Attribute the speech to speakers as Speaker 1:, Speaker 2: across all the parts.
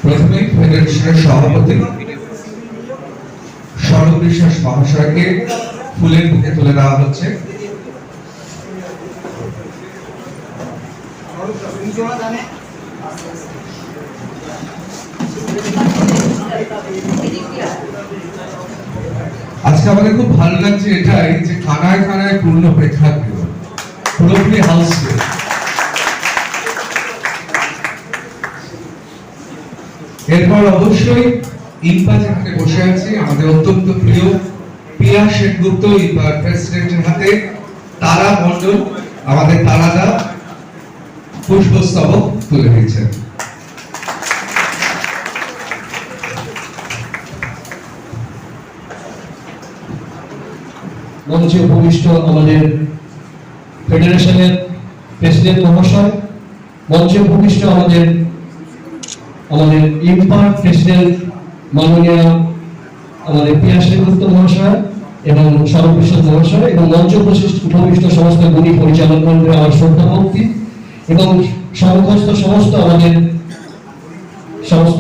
Speaker 1: প্রথমে ফেডারেশনের সভাপতি স্বরূপ বিশ্বাস মহাশয়কে ফুলের বুকে তুলে দেওয়া হচ্ছে। আজকে আমাদের খুব ভালো লাগছে এটাই যে খানায় খানায় পূর্ণ প্রেক্ষাগৃহ, পুরোপুরি হাউসফুল। এরপর অবশ্যই ইম্পা যেখানে বসে আছে আমাদের অত্যন্ত প্রিয় পিয়া সেনগুপ্ত ইম্পার প্রেসিডেন্টের হাতে তারা মণ্ডল আমাদের তারাদা পুষ্পস্তবক তুলে দিয়েছেন।
Speaker 2: মঞ্চে উপবিষ্ট আমাদের ফেডারেশনের প্রেসিডেন্ট মহাশয়, মঞ্চে উপবিষ্ট আমাদের ইম্পার প্রেসিডেন্ট মাননীয় আমাদের পিয়া সেনগুপ্ত মহাশয় এবং স্বরূপ বিশ্বাস মহাশয়, এবং মঞ্চে উপবিষ্ট সমস্ত গুণী পরিচালক মন্ডলী আমার শ্রদ্ধা ভক্তি, এবং সমস্ত আমাদের সমস্ত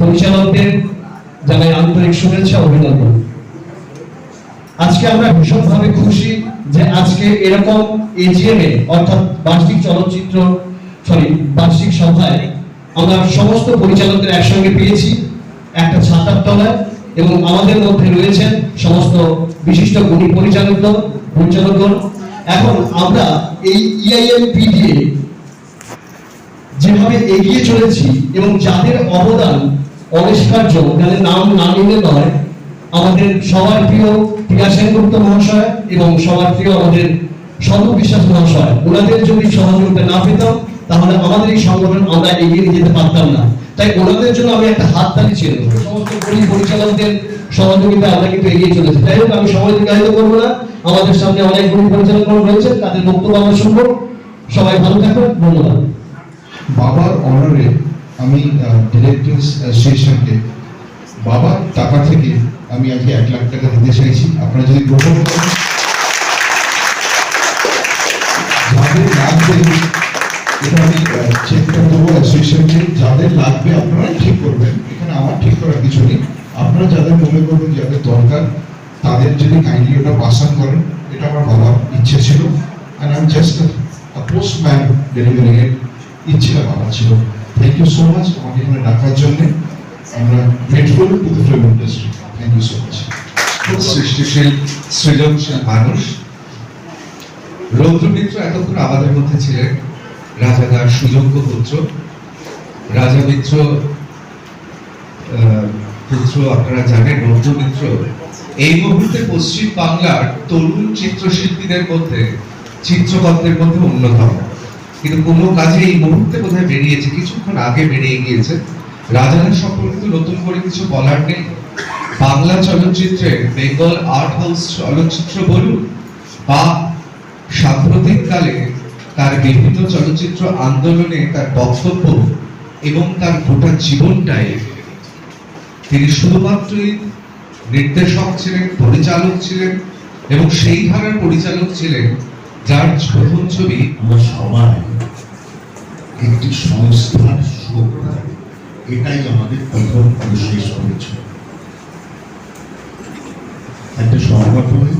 Speaker 2: পরিচালকদের জানাই আন্তরিক শুভেচ্ছা অভিনন্দন। আজকে আমরা ভীষণভাবে খুশি যে আজকে এরকম এজিএম এ অর্থাৎ বার্ষিক সভায় আমরা সমস্ত পরিচালকদের একসঙ্গে পেয়েছি একটা ছাতার তলায়, এবং আমাদের মধ্যে রয়েছেন সমস্ত বিশিষ্ট গুণী পরিচালকগণ। এখন আমরা এই ইআইএমপি দিয়ে যেভাবে এগিয়ে চলেছি এবং যাদের অবদান অনস্কার্য, যাদের নাম না নিলে নয়, আমাদের সবার প্রিয় পিয়া সেনগুপ্ত মহাশয় এবং সবার প্রিয় আমাদের স্বরূপ বিশ্বাস মহাশয়, ওনাদের যদি সহযোগিতা না পেতাম তাহলে আমাদের এই সংগঠন আমরা এগিয়ে নিয়ে যেতে পারতাম না। তাই ওনাদের জন্য আমি একটা হাততালি ছিল, সমস্ত গরিব পরিচালকদের সহযোগিতা আমরা কিন্তু এগিয়ে চলেছি। যাই হোক, আমি সময় দীর্ঘায়িত করবো না, আমাদের সামনে অনেক গরিব পরিচালক রয়েছে, তাদের বক্তব্য আমরা শুনবো। সবাই ভালো থাকুন, ধন্যবাদ।
Speaker 3: বাবার অনারে আমি ডিরেক্টরস অ্যাসোসিয়েশনকে বাবার টাকা থেকে আমি আজকে 1 লাখ টাকা দিতে চাইছি। আপনারা যদি গ্রহণ করেন, যাদের লাগবে এটা আমি চেকটা দেবো অ্যাসোসিয়েশনকে, যাদের লাগবে আপনারা ঠিক করবেন, এখানে আমার ঠিক করার কিছু নেই। আপনারা যাদের মনে করবেন যাদের দরকার তাদের যদি কাইন্ডলি ওটা পাসান করেন, এটা আমার বাবার ইচ্ছে ছিল। And I am just a postman delivering it, ইচ্ছেটা বাবা ছিল। থ্যাংক ইউ সো মাচ আমাকে এখানে ডাকার জন্য। আমরা grateful to the film industry. Thank you so much.
Speaker 1: সৃষ্টিশীল সৃজনশীল মানুষ রৌদ্র মিত্র এতক্ষণ আমাদের মধ্যে ছিলেন, রাজাদার সুযোগ্য পুত্র। রাজা মিত্র পুত্র আপনারা জানেন, রৌদ্র মিত্র এই মুহূর্তে পশ্চিম বাংলার তরুণ চিত্রশিল্পীদের মধ্যে, চিত্রকরদের মধ্যে অন্যতম। কিন্তু কোনো কাজে এই মুহূর্তে বোধহয় বেরিয়েছে, কিছুক্ষণ আগে বেরিয়ে গিয়েছে। রাজাদার সম্পর্কিত নতুন করে কিছু বলার নেই। বাংলা চলচ্চিত্রে বেঙ্গল আর্ট হাউস চলচ্চিত্র বলুন বা সাম্প্রতিককালে তার বিভিন্ন চলচ্চিত্র আন্দোলনে তার বক্তব্য এবং তার গোটা জীবনটাই, তিনি শুধুমাত্রই নির্দেশক ছিলেন, পরিচালক ছিলেন, এবং সেই ধারার পরিচালক ছিলেন যার প্রথম ছবি
Speaker 4: আমরা সবাই একটি সংস্থার শোক, এটাই আমাদের প্রথম শেষ করেছে। একটা সংগঠনে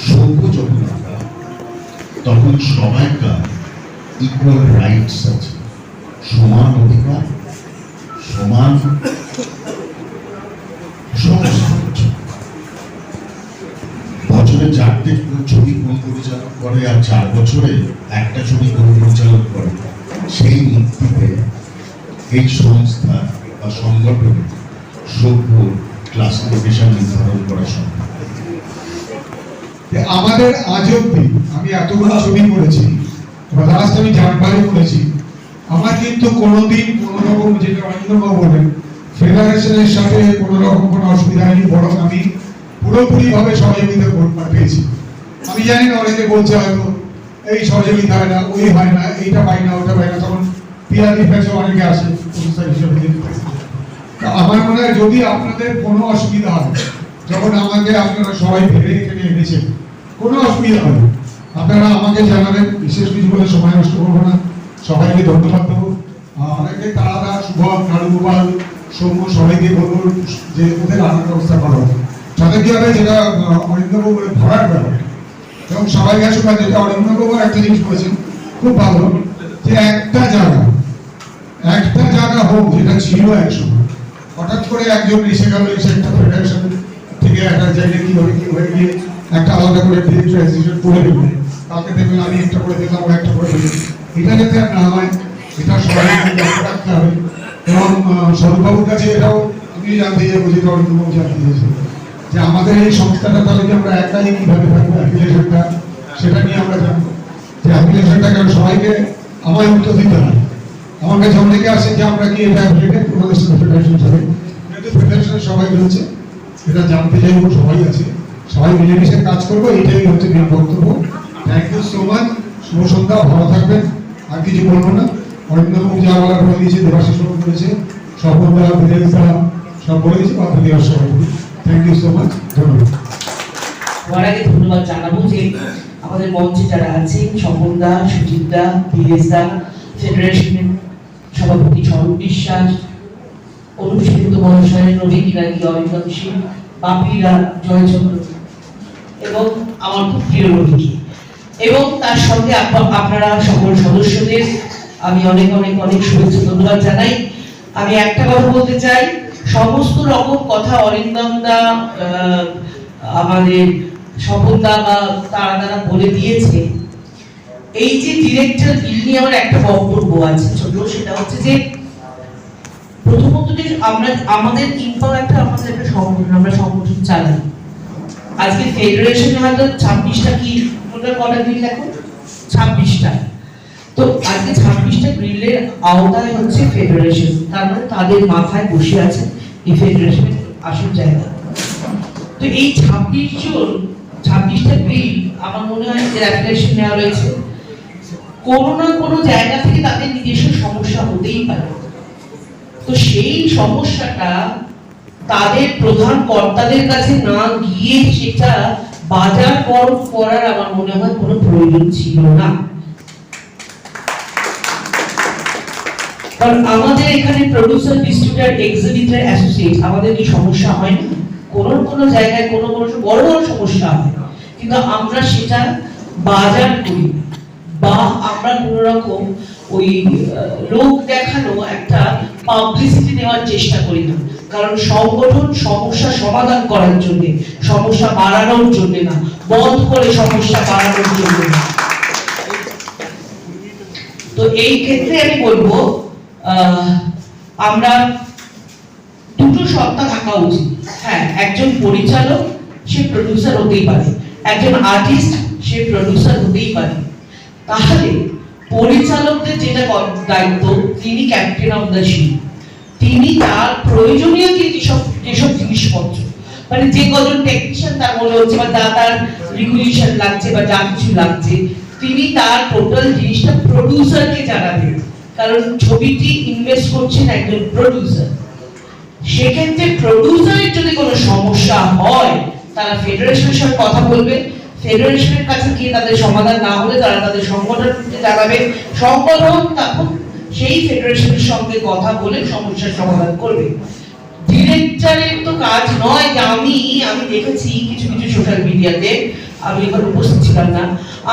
Speaker 4: সভ্য যখন আমরা, তখন সবাইকার ইকুয়াল রাইটস আছে, সমান অধিকার, সমান সমস্ত কিছু। বছরে 4টে ছবি কোন পরিচালক করে, আর 4 বছরে একটা ছবি কোন পরিচালক করে, সেই ভিত্তিতে এই সংস্থা বা সংগঠনে সভ্য ক্লাসিফিকেশন নির্ধারণ করা সম্ভব।
Speaker 5: আমাদের আজ অব্দি আমি এতগুলো ছবি করেছি, লাস্ট আমি জানবারে করেছি, আমার কিন্তু কোনোদিন কোনো রকম, যেটা অরিন্দমবাবু বলেন, ফেডারেশনের সাথে কোনো রকম কোনো অসুবিধা হয়নি, বরং আমি পুরোপুরি ভাবে সহযোগিতা পেয়েছি। আমি জানি না, অনেকে বলছে হয়তো এই সহযোগিতা হয় না, ওই হয় না, এইটা পাই না, ওটা পাই না, তখন পিআরডি ফেসে অনেকে আসে হিসেবে। আমার মনে হয় যদি আপনাদের কোনো অসুবিধা হয়, যখন আমাকে আপনারা সবাই ভেবে এখানে এনেছেন, কোনো অসুবিধা হবে আপনারা আমাকে জানাবেন। বিশেষ কিছু বলে সময় নষ্ট করবো না, সবাইকে ধন্যবাদ দেবো। অনেকে তারা গোপাল, সৌম্য সবাইকে বলবো যে ওদের রান্নার ব্যবস্থা করা হবে। তাতে কি হবে, যেটা অরিন্দম বলে ভরার ব্যাপার, এবং সবাই গেছে যেটা অরিন্দম একটা জিনিস করেছেন খুব ভালো, যে একটা জায়গা হোক যেটা ছিল একসময়, হঠাৎ করে একজন এসে গেল, এসে একটা ফেডারেশন থেকে একটা জায়গায় কি হয়ে গিয়ে একটা আলাদা করে ডিরেক্টর করে দেবেন, কালকে দেখবেন আমি একটা করে দিলাম, ও একটা করে দিলাম, এটা যাতে আর না হয় এটা সবাই লক্ষ্য রাখতে হবে। এবং স্বরূপবাবুর কাছে এটাও আমি জানতে চাইবো, যেটা অরিন্দম জানতে চেয়েছিল, যে আমাদের এই সংস্থাটা তাহলে কি আমরা একাই কিভাবে থাকবো, অ্যাফিলিয়েশনটা সেটা নিয়ে আমরা জানবো, যে অ্যাফিলিয়েশনটা কেন সবাইকে আমায় উত্তর দিতে হয়। আমার কাছে অনেকে আসে যে আমরা কি এটা অ্যাফিলিয়েটেড ফেডারেশন হিসাবে, কিন্তু ফেডারেশনের সবাই রয়েছে, এটা জানতে চাইবো, সবাই আছে, সবাই মিলেমিশে কাজ করবো, এটাই হচ্ছে মেন বক্তব্য। থ্যাংক ইউ সো মাচ, শুভ সন্ধ্যা, ভালো থাকবেন, আর কিছু বলবো না। অরিন্দম যা বলার বলে দিয়েছে, দেবাশিস বাবু করেছে, স্বপনদা, বিদেশদা সব বলে দিয়েছে, বাদ দেওয়ার সবাই। থ্যাংক ইউ সো মাচ, ধন্যবাদ।
Speaker 6: সবার আগে ধন্যবাদ জানাবো যে আমাদের মঞ্চে যারা আছেন, স্বপনদা, সুজিতদা, বিদেশদা, ফেডারেশনের সভাপতি স্বরূপ বিশ্বাস, অনুষ্ঠিত মহাশয়, নবীন রানী, অরিন্দম সিং, বাপিরা, জয়চন্দ্র এবং আমার খুব প্রিয় রবি, এবং তার সঙ্গে আপনারা সকল সদস্যদের আমি অনেক অনেক অনেক শুভেচ্ছা ধন্যবাদ জানাই। আমি একটা কথা বলতে চাই, সমস্ত রকম কথা অরিন্দম দা, আমাদের স্বপনদা বা তারা বলে দিয়েছে। এই যে ডিরেক্টর বিল নিয়ে আমার একটা বক্তব্য আছে ছোট, সেটা হচ্ছে যে প্রথমত যে আমাদের ইম্প্যাক্টটা, আমাদের একটা সংগঠন, আমরা সংগঠন চালাই। আজকে ফেডারেশনে হয়তো 26টা কি টোটাল কটা গ্রিল, এখন 26টা। তো আজকে 26টা গ্রিলের আওতায় হচ্ছে ফেডারেশন, তার মানে তাদের মাথায় বসে আছে এই ফেডারেশনের আসল জায়গা। তো এই 26টা গ্রিল আমার মনে হয় যে অ্যাপ্লিকেশন নেওয়া রয়েছে, কোনো না কোনো জায়গা থেকে তাদের নিজস্ব সমস্যা হতেই পারে। তো সেই সমস্যাটা তাদের প্রধান কর্তাদের কাছে না গিয়ে সেটা বাজার করার আমার মনে হয় কোনো প্রয়োজন ছিল না। কারণ আমাদের এখানে প্রোডিউসার, ডিস্ট্রিবিউটর, এক্সিবিটর, অ্যাসোসিয়েট, আমাদের কি সমস্যা হয় না? কোনো জায়গায় কোনো বড় বড় সমস্যা হয়, কিন্তু আমরা সেটা বাজার করি, বা আমরা কোন রকম ওই লোক দেখানো একটা পাবলিসিটি নেওয়ার চেষ্টা করি না। কারণ সংগঠন সমস্যা সমাধান করার জন্য, সমস্যা বাড়ানোর জন্য না, বন্ধ করে সমস্যা বাড়ানোর জন্য না। তো এই ক্ষেত্রে আমি বলবো আমরা দুটো সত্তা থাকা উচিত। হ্যাঁ, একজন পরিচালক সে প্রডিউসার হতেই পারে, একজন আর্টিস্ট সে প্রডিউসার হতেই পারে। তাহলে পরিচালকদের যেটা দায়িত্ব, তিনি ক্যাপ্টেন অফ দ্য শিপ, তিনি তার প্রয়োজনীয় যেসব জিনিসপত্র, মানে যে কজন টেকনিশিয়ান তার মনে হচ্ছে বা তার রেগুলেশন লাগছে বা যা কিছু লাগছে, তিনি তার টোটাল জিনিসটা প্রডিউসারকে জানাবেন। কারণ ছবিটি ইনভেস্ট করছেন একজন প্রডিউসার, সেক্ষেত্রে প্রডিউসারের যদি কোনো সমস্যা হয় তারা ফেডারেশনের সঙ্গে কথা বলবে, ফেডারেশনের কাছে গিয়ে তাদের সমাধান না হলে তারা তাদের সংগঠনকে জানাবে, সংগঠন তখন সেই ফেডারেশনের সঙ্গে কথা বলে সমস্যার সমাধান করবে। ডিরেক্টরের তো কাজ নয় যে আমি দেখেছি কিছু সোশ্যাল মিডিয়াতে, আমি এখানে উপস্থিত ছিলাম না,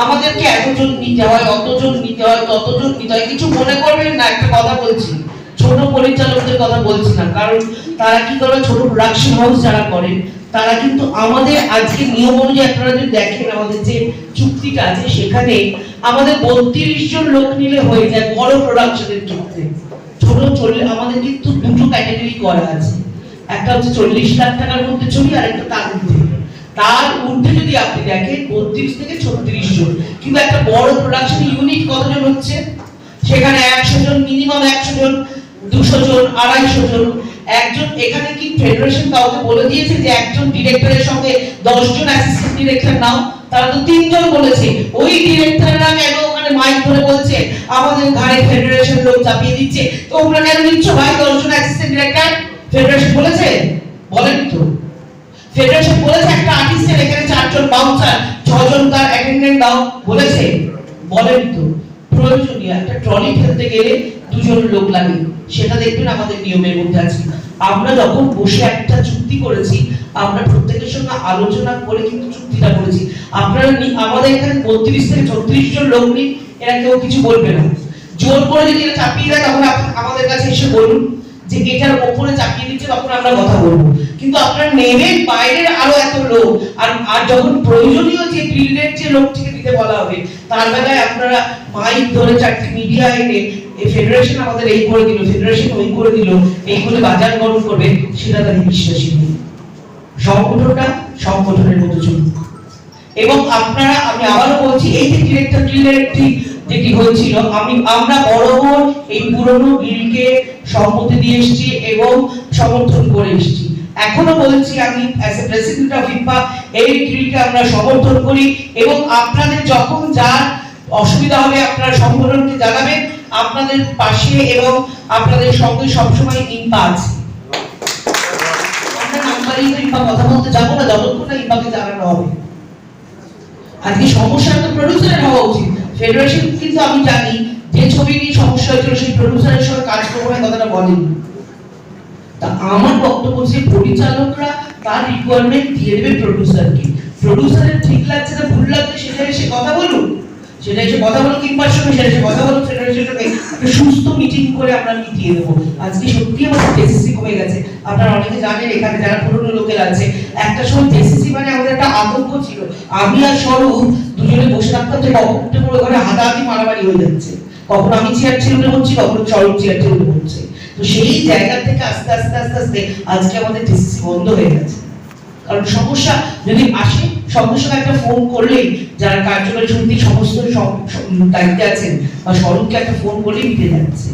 Speaker 6: আমাদেরকে এতজন নিতে হয়, অতজন নিতে হয়, ততজন নিতে হয়। কিছু মনে করবেন না, একটা কথা বলছি, ছোট পরিচালকদের কথা বলছি না, কারণ তারা কি করে, ছোট প্রোডাকশন হাউস যারা করেন তারা কিন্তু আমাদের আজকে নিয়ম অনুযায়ী আপনারা যদি দেখেন আমাদের যে চুক্তিটা আছে সেখানে আমাদের 32 জন লোক নিলে হয়ে যায় বড় প্রোডাকশনের ক্ষেত্রে। ছোট আমাদের কিন্তু দুটো ক্যাটাগরি করা আছে, একটা হচ্ছে 40 লাখ টাকার মধ্যে ছবি, আর একটা তার ঊর্ধ্বে। তার ঊর্ধ্বে যদি আপনি দেখেন 32 থেকে 36 জন, কিন্তু একটা বড় প্রোডাকশন ইউনিট কতজন হচ্ছে, সেখানে 100 জন, মিনিমাম 100 জন, 200 জন, 250 জন। একজন এখানে কি ফেডারেশন কাউকে বলে দিয়েছে যে একজন ডিরেক্টরের সঙ্গে 10 জন অ্যাসিস্ট্যান্ট ডিরেক্টর নাও? তারা তো 3 জন বলেছে। ওই ডিরেক্টররা কেন ওখানে মাইক ধরে বলছে আমাদের ঘাড়ে ফেডারেশন লোক চাপিয়ে দিচ্ছে, তোমরা কেন নিচ্ছ ভাই 10 জন অ্যাসিস্ট্যান্ট ডিরেক্টর? ফেডারেশন বলেছে? বলেনি তো। ফেডারেশন বলেছে একটা আর্টিস্টের এখানে 4 জন বাউন্সার, 6 জন তার অ্যাটেন্ডেন্ট দাও, বলেছে? বলেনি তো। প্রয়োজনীয় একটা ট্রলি ফেলতে গেলে দুজন লোক লাগে, সেটা দেখবেন আমাদের নিয়মের মধ্যে আছে। আমরা যখন বসে একটা চুক্তি করেছি, আমরা প্রত্যেকের সঙ্গে আলোচনা করে কিন্তু চুক্তিটা করেছি। আপনারা আমাদের এখানে 32 থেকে 34 জন লোক নেই, এরা কেউ কিছু বলবে না। জোর করে যদি এটা চাপিয়ে দেয়, তখন আমাদের কাছে এসে বলুন যে এটার উপরে চাপিয়ে দিচ্ছে, তখন আমরা কথা বলবো। কিন্তু আপনারা নেবেন বাইরের আরো এত লোক, আর যখন প্রয়োজনীয় যে বিল্ডের যে লোকটিকে দিতে বলা হবে, তার বেলায় আপনারা মাইক ধরে 4টি মিডিয়া এনে এই ফেডারেশন আমাদের এই করে দিল, ফেডারেশন ওই করে দিল, এই করে বাজার গরম করবে, সেটা তাদের বিশ্বাসী নেই। সংগঠনটা সংগঠনের মতো চলুক। এবং আপনারা, আমি আবারও বলছি, এই যে ডিরেক্টর বিলের যেটি হয়েছিল, আমরা বরাবর এই পুরনো বিলকে সম্মতি দিয়ে এসেছি এবং সমর্থন করে এসেছি। এখনো বলছি, আমি as a president of IMPA এই বিলকে আমরা সমর্থন করি, এবং আপনাদের যখন যার অসুবিধা হবে আপনারা সংগঠনকে জানাবেন। আপনাদের পাশে এবং আপনাদের সঙ্গে সবসময় ইম্পা আছে। আমরা নাম্বারিং ইম্পা কথা বলতে যাবো না যতক্ষণ না ইম্পাকে জানানো হবে। আজকে সমস্যা তো প্রডিউসারের হওয়া উচিত। ফেডারেশন কিন্তু আমি জানি যে ছবি নিয়ে সমস্যা হয়েছিল, সেই প্রডিউসারের সঙ্গে কাজ করবো না কথাটা বলেনি। তা আমার বক্তব্য হচ্ছে, পরিচালকরা তার রিকোয়ারমেন্ট দিয়ে দেবে প্রডিউসারকে। প্রডিউসারের ঠিক লাগছে না, ভুল লাগছে, সেটা এসে কথা বলুন, সেটা এসে কথা বলুন কিংবার সঙ্গে, সেটা এসে কথা বলুন ফেডারেশনের সঙ্গে, একটা সুস্থ মিটিং করে আমরা মিটিয়ে দেবো। আজকে সত্যি আমাদের জেসিসি কমে গেছে। আপনারা অনেকে জানেন, এখানে যারা পুরনো লোকেরা আছে, একটা সময় জেসিসি মানে আমাদের একটা আতঙ্ক ছিল। আমি আর স্বরূপ দুজনে বসে থাকতাম যে কখন উঠে পড়ে ওখানে হাতাহাতি মারামারি হয়ে যাচ্ছে, কখন আমি চেয়ার ছেড়ে উঠে পড়ছি, কখন স্বরূপ চেয়ার ছেড়ে উঠে পড়ছে। তো সেই জায়গা থেকে আস্তে আস্তে আস্তে আস্তে আজকে আমাদের জেসিসি বন্ধ হয়ে গেছে। কারণ সমস্যা যদি আসে, সঙ্গে সঙ্গে একটা ফোন করলেই যারা কার্যকরী সমিতির সমস্ত দায়িত্বে আছেন বা স্বরূপকে একটা ফোন করলেই মিটে যাচ্ছে।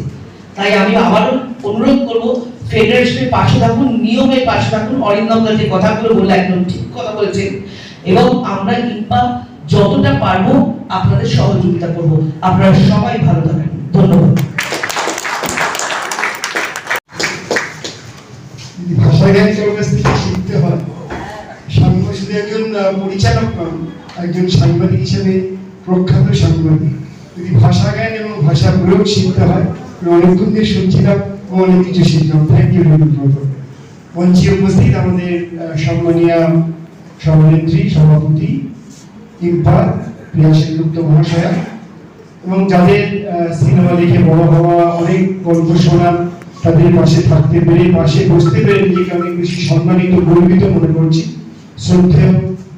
Speaker 6: তাই আমি আবারও অনুরোধ করবো, ফেডারেশনের পাশে থাকুন, নিয়মের পাশে থাকুন। অরিন্দম দা যে কথাগুলো বলে একদম ঠিক কথা বলেছেন, এবং আমরা ইম্পা যতটা পারবো আপনাদের সহযোগিতা করব। আপনারা সবাই ভালো থাকবেন। ধন্যবাদ।
Speaker 5: ভাষা জ্ঞান কারোর কাছ থেকে শিখতে হয়। শুধু একজন পরিচালক নন, একজন সাংবাদিক হিসেবে প্রখ্যাত সাংবাদিক। যদি ভাষা জ্ঞান এবং ভাষা প্রয়োগ শিখতে হয়, অনেক দূর দিয়ে শুনছিলাম ও অনেক কিছু শিখলাম। Thank you very much. মঞ্চে উপস্থিত আমাদের সম্মানীয় সভানেত্রী, সভাপতি ইম্পা প্রিয়া সেনগুপ্ত মহাশয়া, এবং যাদের সিনেমা দেখে বড় হওয়া, অনেক গল্প শোনা, তাদের পাশে থাকতে পেরে, পাশে বসতে পেরে নিজেকে অনেক বেশি সম্মানিত, গর্বিত মনে করছি। শ্রদ্ধেয়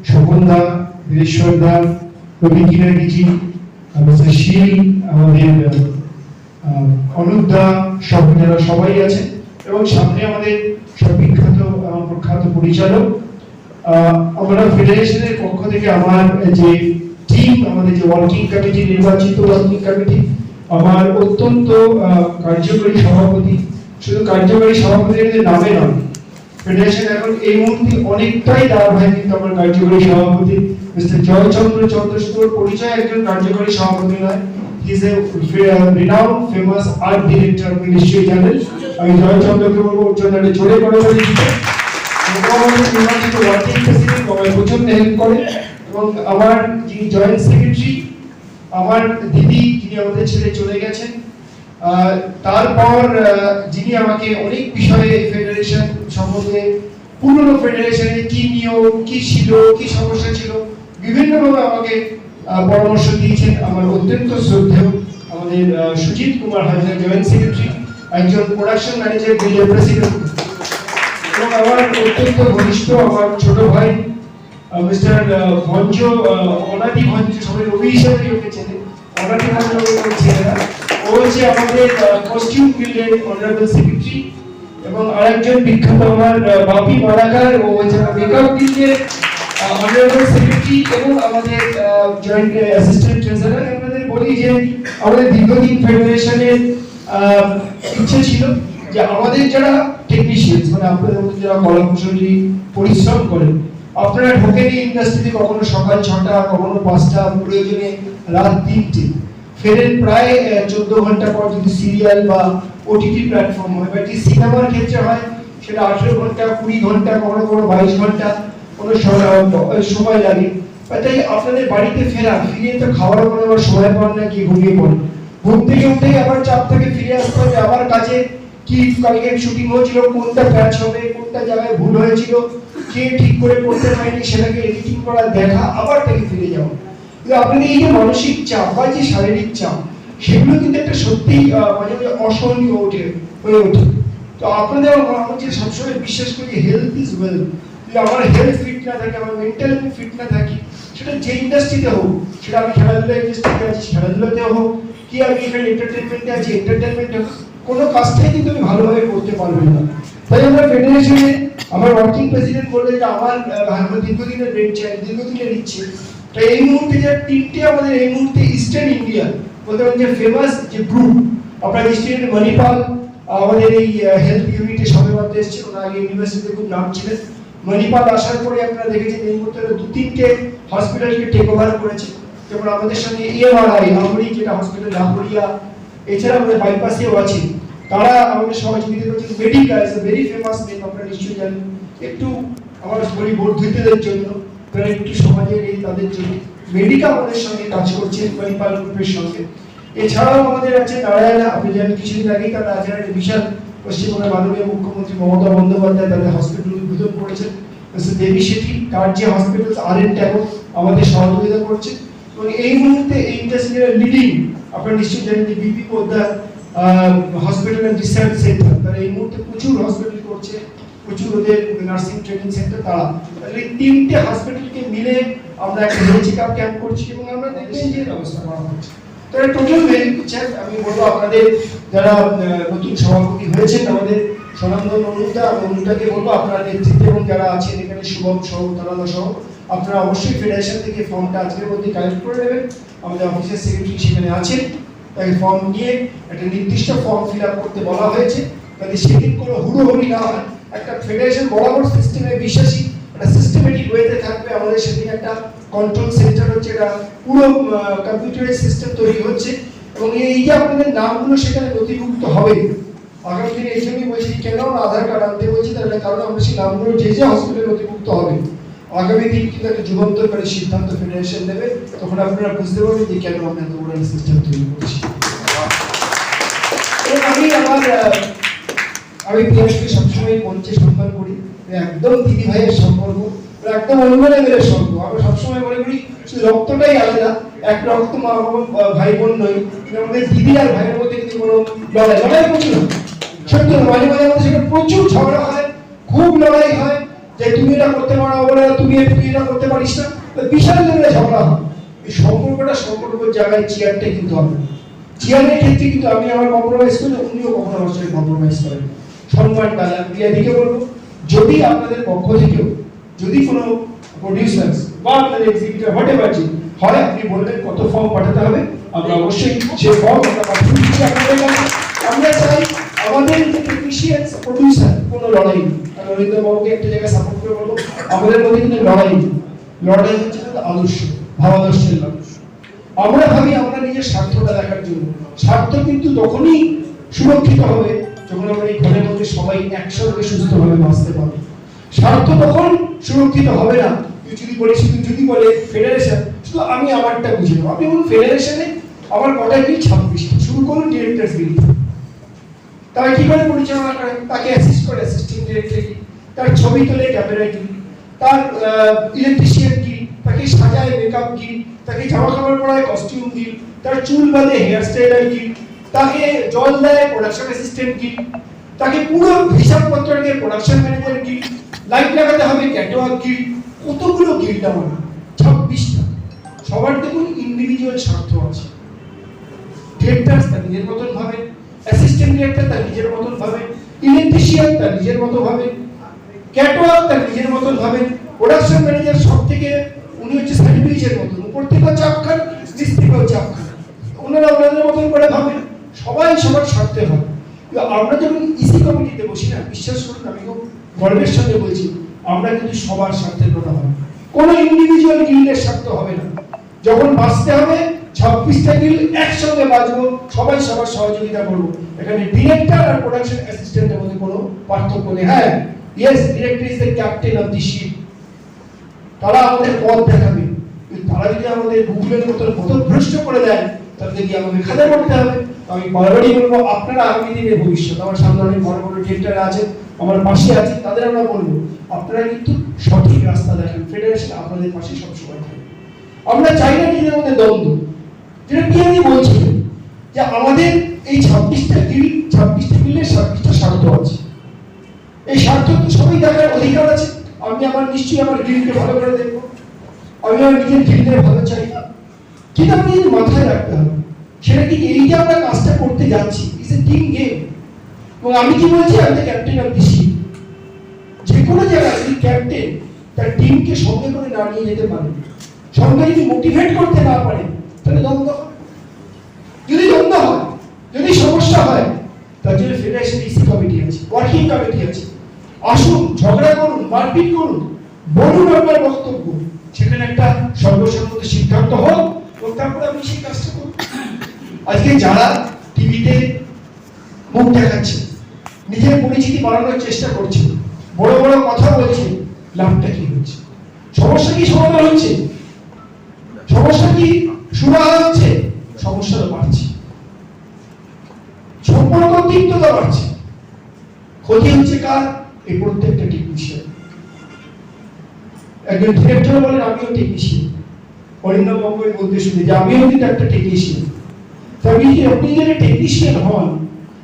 Speaker 5: স্বপন দা, বীরেশ্বর দা, রবি কিরাগিজি, মিস্টার শীল, আমাদের অনুপ দা, সব যারা সবাই আছে, এবং সামনে আমাদের সব বিখ্যাত প্রখ্যাত পরিচালক। আমরা ফেডারেশনের পক্ষ থেকে আমার যে টিম, আমাদের যে ওয়ার্কিং কমিটি, নির্বাচিত ওয়ার্কিং কমিটি, আমার অত্যন্ত কার্যকরী সভাপতি, শুধু কার্যকরী সভাপতির নামে নয়, ফেডারেশন এখন এই মুহূর্তে অনেকটাই দাঁড়ায়, কিন্তু আমার কার্যকরী সভাপতি মিস্টার জয়চন্দ্র চন্দ্রশূর পরিচয় একজন কার্যকরী সভাপতি নয়, he is a renowned famous art director, আপনি নিশ্চয়ই জানেন। আমি জয়চন্দ্রকে বলবো ওর জন্য জোরে করে দিতে। নির্বাচিত ওয়ার্কিং প্রেসিডেন্ট আমায় প্রচন্ড হেল্প করে, এবং আমার যিনি জয়েন্ট সেক্রেটারি, আমার দিদি, যিনি আমাদের ছেড়ে চলে গেছেন। তারপর যিনি আমাকে অনেক বিষয়ে ফেডারেশন সম্বন্ধে, পুরনো ফেডারেশনে কি নিয়ম, কি ছিল, কি সমস্যা ছিল, বিভিন্নভাবে আমাকে পরামর্শ দিয়েছেন। আমার অত্যন্ত শ্রদ্ধেয় আমাদের সুজিত কুমার হাজরা, জয়েন্ট সেক্রেটারি, একজন প্রোডাকশন ম্যানেজার, বিলের প্রেসিডেন্ট, এবং আমার অত্যন্ত ঘনিষ্ঠ আমার ছোট ভাই মিস্টার ভঞ্জ, অনাদি ভঞ্জ, সবাই রবি হিসাবে ওকে চেনে, অনাদি ভঞ্জ ছেলেরা। ও হচ্ছে আমাদের কস্টিউম গিল্ডের অনারেবল সেক্রেটারি, এবং আরেকজন বিখ্যাত আমার বাপি মালাকার, ও হচ্ছে মেকআপ গিল্ডের অনারেবল সেক্রেটারি এবং আমাদের জয়েন্ট অ্যাসিস্ট্যান্ট ট্রেজারার। আপনাদের বলি যে আমাদের দীর্ঘদিন ফেডারেশনের ইচ্ছে ছিল যে আমাদের যারা টেকনিশিয়ানস, মানে আপনাদের মধ্যে যারা কলা কুশলী পরিশ্রম করেন, আপনারা ঢোকেনি ইন্ডাস্ট্রিতে কখনো সকাল 6টা, কখনো 5টা, প্রয়োজনে রাত 3টে, ফেরেন প্রায় 14 ঘন্টা পর যদি সিরিয়াল বা ওটিটি প্ল্যাটফর্ম হয়, বা যদি সিনেমার ক্ষেত্রে হয় সেটা 18 ঘন্টা, 20 ঘন্টা, কখনো কখনো 22 ঘন্টা কোনো সময় লাগে। তাই আপনাদের বাড়িতে ফিরে তো খাওয়ার কোনো সময় পান না, কি ঘুমিয়ে পড়েন।
Speaker 7: ঘুম থেকে উঠেই আবার চাপ থেকে ফিরে আসতে হবে, আবার কাজে কি কালকে শুটিং হয়েছিল, কোনটা প্যাচ হবে, কোনটা জায়গায় ভুল হয়েছিল, কে ঠিক করে করতে পারেনি সেটাকে এডিটিং করা, দেখা, আবার থেকে ফিরে যাওয়া। কিন্তু আপনাদের এই যে মানসিক চাপ বা যে শারীরিক চাপ, সেগুলো কিন্তু একটা সত্যি মাঝে মাঝে অসহনীয় হয়ে ওঠে। তো আপনাদের আমার যে সবসময় বিশ্বাস করি হেলথ ইজ ওয়েলথ। যদি আমার হেলথ ফিট না থাকে, আমার মেন্টাল ফিট না থাকি, সেটা যে ইন্ডাস্ট্রিতে হোক, সেটা আমি খেলাধুলা ইন্ডাস্ট্রিতে আছি খেলাধুলাতে হোক, কি আমি এখানে এন্টারটেনমেন্টে আছি এন্টারটেনমেন্টে হোক, কোনো কাজটাই কিন্তু আমি ভালোভাবে করতে পারবেন না। তাই আমরা ফেডারেশনে আমার ওয়ার্কিং প্রেসিডেন্ট বললে যে আমার দীর্ঘদিনের দীর্ঘদিনের ইচ্ছে। তাই এই মুহূর্তে যে তিনটে আমাদের এই মুহূর্তে ইস্টার্ন ইন্ডিয়া বলতে পারেন যে ফেমাস যে গ্রুপ, আপনার ইস্টার্ন মণিপাল আমাদের এই হেলথ ইউনিটে সবে মাত্র এসেছে, ওনার আগে ইউনিভার্সিটিতে খুব নাম ছিলেন। মণিপাল আসার পরে আপনারা দেখেছেন এই মুহূর্তে 2-3টে হসপিটালকে টেক ওভার করেছে। যেমন আমাদের সঙ্গে এমআরআই আমরি যেটা হসপিটাল লাহোরিয়া, এছাড়া আমাদের বাইপাসেও আছে, তারা আমাদের সহযোগিতা করছে। Medica is a very famous name, আপনারা নিশ্চয়ই জানেন। একটু আমার বলি বর্ধিতদের জন্য, তারা একটু সমাজের এই তাদের জন্য মেডিকা আমাদের সঙ্গে কাজ করছে মণিপাল গ্রুপের সঙ্গে। এছাড়াও আমাদের আছে নারায়ণা, আপনি জানেন কিছুদিন আগেই তারা নারায়ণা একটা বিশাল পশ্চিমবঙ্গের মাননীয় মুখ্যমন্ত্রী মমতা বন্দ্যোপাধ্যায় তাদের হসপিটাল উদ্বোধন করেছেন। দেবী শেঠি তার যে হসপিটাল আর.এন. ট্যাগর আমাদের সহযোগিতা করছে। এবং এই মুহূর্তে এই ইন্ডাস্ট্রিয়াল লিডিং আপনারা নিশ্চয়ই জানেন যে BP Poddar hospital and research centre, তারা এই মুহূর্তে প্রচুর হসপিটাল করছে, প্রচুর ওদের নার্সিং ট্রেনিং সেন্টার। তারা এই তিনটে হসপিটালকে মিলে আমরা একটা হেলথ চেকআপ ক্যাম্প করছি এবং আমরা দেখছি যে ব্যবস্থা করা হচ্ছে। তো এটা টোটাল ভেরি পিকচার। আমি বলবো আপনাদের যারা নতুন সভাপতি হয়েছেন, আমাদের সনান্দন অনুদাকে বলবো আপনারা নেতৃত্বে এবং যারা আছেন এখানে শুভম সহ তারাদা সহ, আপনারা অবশ্যই ফেডারেশন থেকে ফর্মটা আজকের মধ্যে কালেক্ট করে নেবেন। আমাদের অফিসের সেক্রেটারি সেখানে আছেন, তাই ফর্ম নিয়ে একটা নির্দিষ্ট ফর্ম ফিল আপ করতে বলা হয়েছে, যাতে সেদিন কোনো হুড়োহুড়ি না হয়। একটা ফেডারেশন বরাবর সিস্টেমে বিশ্বাসী, একটা সিস্টেমেটিক ওয়েতে থাকবে। আমাদের সেদিন একটা কন্ট্রোল সেন্টার হচ্ছে, এটা পুরো কম্পিউটারাইজ সিস্টেম তৈরি হচ্ছে এবং এই যে আপনাদের নামগুলো সেখানে নথিভুক্ত হবে আগামী দিনে। এই জন্যই বলছি কেন আধার কার্ড আনতে বলছি, তার কারণ আমরা সেই নামগুলো যে যে হসপিটালে নথিভুক্ত হবে আগামী দিন কিন্তু একটা যুগান্তকারী সিদ্ধান্ত ফেডারেশন নেবে, তখন আপনারা বুঝতে পারবেন যে কেন আমরা এত বড় সিস্টেম তৈরি করছি। আমি পিয়াসকে সবসময় মঞ্চে সম্মান করি, একদম দিদি ভাইয়ের সম্পর্ক, একদম অন্য লেভেলের সম্পর্ক। আমরা সবসময় মনে করি শুধু রক্তটাই আলাদা, এক রক্ত মা ভাই বোন নই, আমাদের দিদি আর ভাইয়ের মধ্যে কিন্তু কোনো লড়াই প্রচুর সত্যি মাঝে মাঝে আমাদের সেখানে প্রচুর ঝগড়া হয়, খুব লড়াই হয় যে তুমি এটা করতে পারো বলে তুমি এটা করতে পারিস না, বিশাল লেভেলে ঝগড়া হয়। এই সম্পর্কের জায়গায় চেয়ারটা কিন্তু হবে। চেয়ারের ক্ষেত্রে কিন্তু আমি আমার কম্প্রোমাইজ করি, উনিও কখনো আমার সঙ্গে কম্প্রোমাইজ করেন। সম্মান ডালা দিকে বলবো, যদি আপনাদের পক্ষ থেকেও যদি কোনো প্রডিউসার্স বা আপনাদের এক্সিকিউটিভ হোয়াটএভার হয়, আপনি বলবেন কত ফর্ম পাঠাতে হবে, আমরা অবশ্যই সেই ফর্ম আমরা পাঠিয়ে দিচ্ছি আপনাদের কাছে। আমরা চাই আমাদের যে টেকনিশিয়ানস প্রডিউসার কোনো লড়াই নেই। রবীন্দ্র বাবুকে একটা জায়গায় সাপোর্ট করে বলবো, আমাদের মধ্যে কিন্তু লড়াই নেই। লড়াই হচ্ছে আদর্শ, ভাবাদর্শের লড়াই। আমরা ভাবি আমরা নিজের স্বার্থটা দেখার জন্য। স্বার্থ কিন্তু তখনই সুরক্ষিত হবে যখন আমরা এই ঘরের মধ্যে সবাই একসঙ্গে সুস্থভাবে বাঁচতে পারবো। স্বার্থ তখন সুরক্ষিত হবে না যদি বলে ফেডারেশন শুধু আমি আমারটা বুঝে নেবো। আপনি বলুন ফেডারেশনে আমার কটা গিল 26টা, শুরু করুন ডিরেক্টরস গিল, তারা কি করে পরিচালনা করেন, তাকে অ্যাসিস্ট করে অ্যাসিস্ট্যান্ট ডিরেক্টর কি, তার ছবি তোলে ক্যামেরা কি, তার ইলেকট্রিশিয়ান কি, তাকে সাজায় মেকআপ কি, তাকে জামা কাপড় পরায় কস্টিউম কি, তার চুল বাঁধে হেয়ার স্টাইলার কি, তাকে জল দেয় প্রোডাকশন অ্যাসিস্ট্যান্ট কি, তাকে পুরো হিসাবপত্র দিয়ে প্রোডাকশন ম্যানেজার কি, লাইট লাগাতে হবে ক্যাটাওয়ার্ক কি, কতগুলো গিল্ড আমার 26টা। সবার দেখুন ইন্ডিভিজুয়াল স্বার্থ আছে। ডিরেক্টর তার নিজের মতন ভাবে, অ্যাসিস্ট্যান্ট ডিরেক্টর তার নিজের মতন ভাবে, ইলেকট্রিশিয়ান তার নিজের মতো ভাবে, ক্যাটাওয়ার্ক তার নিজের মতন ভাবে, প্রোডাকশন ম্যানেজার সব থেকে উনি হচ্ছে স্যান্ডউইচের মতন, উপর থেকেও চাপ খান, নিচ থেকেও চাপ খান, ওনারা ওনাদের মতন করে ভাবেন। সবাই সবার স্বার্থে হয়। আমরা যখন ইসি কমিটিতে বসি না, বিশ্বাস করুন আমি খুব গর্বের সঙ্গে বলছি, আমরা কিন্তু সবার স্বার্থের কথা হবে, কোনো ইন্ডিভিজুয়াল গিল্ডের স্বার্থ হবে না। যখন বাঁচতে হবে 26টা গিল্ড একসঙ্গে বাঁচবো, সবাই সবার সহযোগিতা করবো। এখানে ডিরেক্টর আর প্রোডাকশন অ্যাসিস্ট্যান্টের মধ্যে কোনো পার্থক্য নেই। হ্যাঁ, yes, director is the captain of the ship, তারা আমাদের পথ দেখাবে। তারা যদি আমাদের গুগলের মতো পথভ্রষ্ট করে দেয়, তাদের গিয়ে আমাকে খাতা করতে হবে। আমি বারবারই বলবো, আপনারা আগামী দিনের ভবিষ্যৎ, আমার সামনে অনেক বড় বড় ডিরেক্টর আছেন, আমার পাশে আছে, তাদের আমরা বলবো আপনারা কিন্তু সঠিক রাস্তা দেখেন, ফেডারেশন আপনাদের পাশে সবসময় থাকবে। আমরা চাই না নিজেদের মধ্যে দ্বন্দ্ব, যেটা পিয়ানি বলছিলেন যে আমাদের এই 26টা গিল্ডের 26টা স্বার্থ আছে। এই স্বার্থ তো সবাই দেখার অধিকার আছে। আমি আমার নিশ্চয়ই আমার গিল্ডকে ভালো করে দেখবো, আমি আমার নিজের গিল্ডের ভালো চাই, কিন্তু আপনি মাথায় রাখতে হবে সেটা কি এই যে আমরা কাজটা করতে যাচ্ছি ইজ এ টিম গেম। এবং আমি কি বলছি, আমি the captain of the ship. যে কোনো জায়গায় যদি ক্যাপ্টেন তার টিমকে সঙ্গে করে না নিয়ে যেতে পারে, সঙ্গে যদি মোটিভেট করতে না পারে, তাহলে দ্বন্দ্ব হয়। যদি দ্বন্দ্ব হয়, যদি সমস্যা হয়, তার জন্য ফেডারেশন ইসি কমিটি আছে, ওয়ার্কিং কমিটি আছে। আসুন, ঝগড়া করুন, মারপিট করুন, বলুন আপনার বক্তব্য, সেখানে একটা সর্বসম্মত সিদ্ধান্ত হোক এবং তারপরে আপনি সেই কাজটা করুন। আজকে যারা টিভিতে মুখ দেখাচ্ছে, নিজের পরিচিতি বাড়ানোর চেষ্টা করছে, বড় বড় কথা বলছে, লাভটা কি হচ্ছে? সমস্যা কি সমাধান হচ্ছে? সমস্যা কি সুরাহা হচ্ছে? সমস্যা বাড়ছে, সম্পর্ক তিক্ততা বাড়ছে। ক্ষতি হচ্ছে কার? এই প্রত্যেকটা টেকনিশিয়ান। একজন ডিরেক্টর বলেন আমিও টেকনিশিয়ান, অরিন্দম বাবুর বলতে শুনে যে আমিও কিন্তু একটা টেকনিশিয়ান। তবে আপনি যদি টেকনিশিয়ান হন,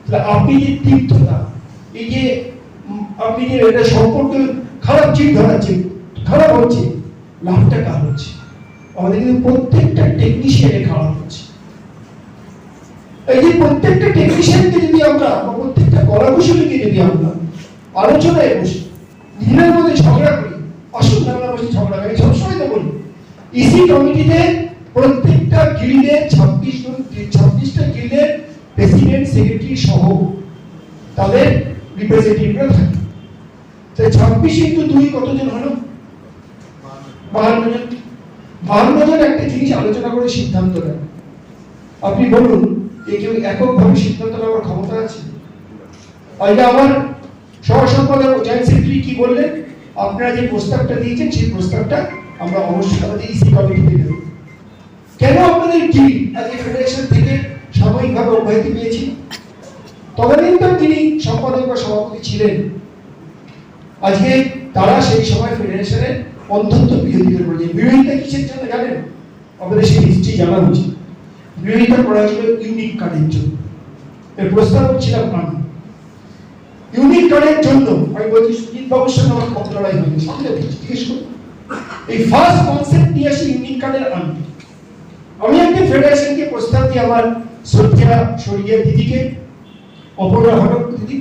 Speaker 7: তাহলে আপনি যে তিক্ততা, এই যে আপনি যে এটা সম্পর্ক খারাপ চিট ধরাচ্ছেন, খারাপ হচ্ছে, লাভটা কার হচ্ছে? আমাদের কিন্তু প্রত্যেকটা টেকনিশিয়ানে খারাপ হচ্ছে। এই যে প্রত্যেকটা টেকনিশিয়ানকে যদি আমরা, প্রত্যেকটা কলাকুশলীকে যদি আমরা আলোচনায় বসি, নিজেদের মধ্যে ঝগড়া করি, আসুন আমরা বসে ঝগড়া করি। সবসময় তো বলি ইসি কমিটিতে প্রত্যেকটা গিল্ডের 26টা গিল্ডের প্রেসিডেন্ট, সেক্রেটারি সহ তাদের রিপ্রেজেন্টেটিভরা থাকে। তাই 26 ইন্টু 2 কতজন হলো? 52 জন। 52 জন একটা জিনিস আলোচনা করে সিদ্ধান্ত নেয়। আপনি বলুন, কেউ এককভাবে সিদ্ধান্ত নেওয়ার ক্ষমতা আছে? আজকে আমার সহসম্পাদক জয়েন্ট সেক্রেটারি কি বললেন, আপনারা যে প্রস্তাবটা দিয়েছেন সেই প্রস্তাবটা আমরা অবশ্যই আমাদের ইসি কমিটিতে দেব। কেন আপনাদের কি আজকে ফেডারেশন থেকে সাময়িকভাবে অব্যাহতি পেয়েছি? তদানীন্তন যিনি সম্পাদক বা সভাপতি ছিলেন, আজকে তারা সেই সময় ফেডারেশনের অন্তত বিরোধিতা করেছেন। বিরোধিতা কিসের জন্য জানেন? আমাদের সেই হিস্ট্রি জানা উচিত। বিরোধিতা করা ছিল ইউনিক কার্ডের জন্য, এর প্রস্তাব ছিলাম আমি। ইউনিক কার্ডের জন্য আমি বলছি, সুজিত বাবুর সঙ্গে আমার কত লড়াই হয়নি, সঙ্গে জিজ্ঞেস করুন। এই ফার্স্ট কনসেপ্ট নিয়ে আসি ইউনিক কার্ডের আমি একটা ফেডারেশনকে প্রস্তাব দিই, আমার শ্রদ্ধা স্বর্গীয় দিদিকে, অপরা ঘটক দিদি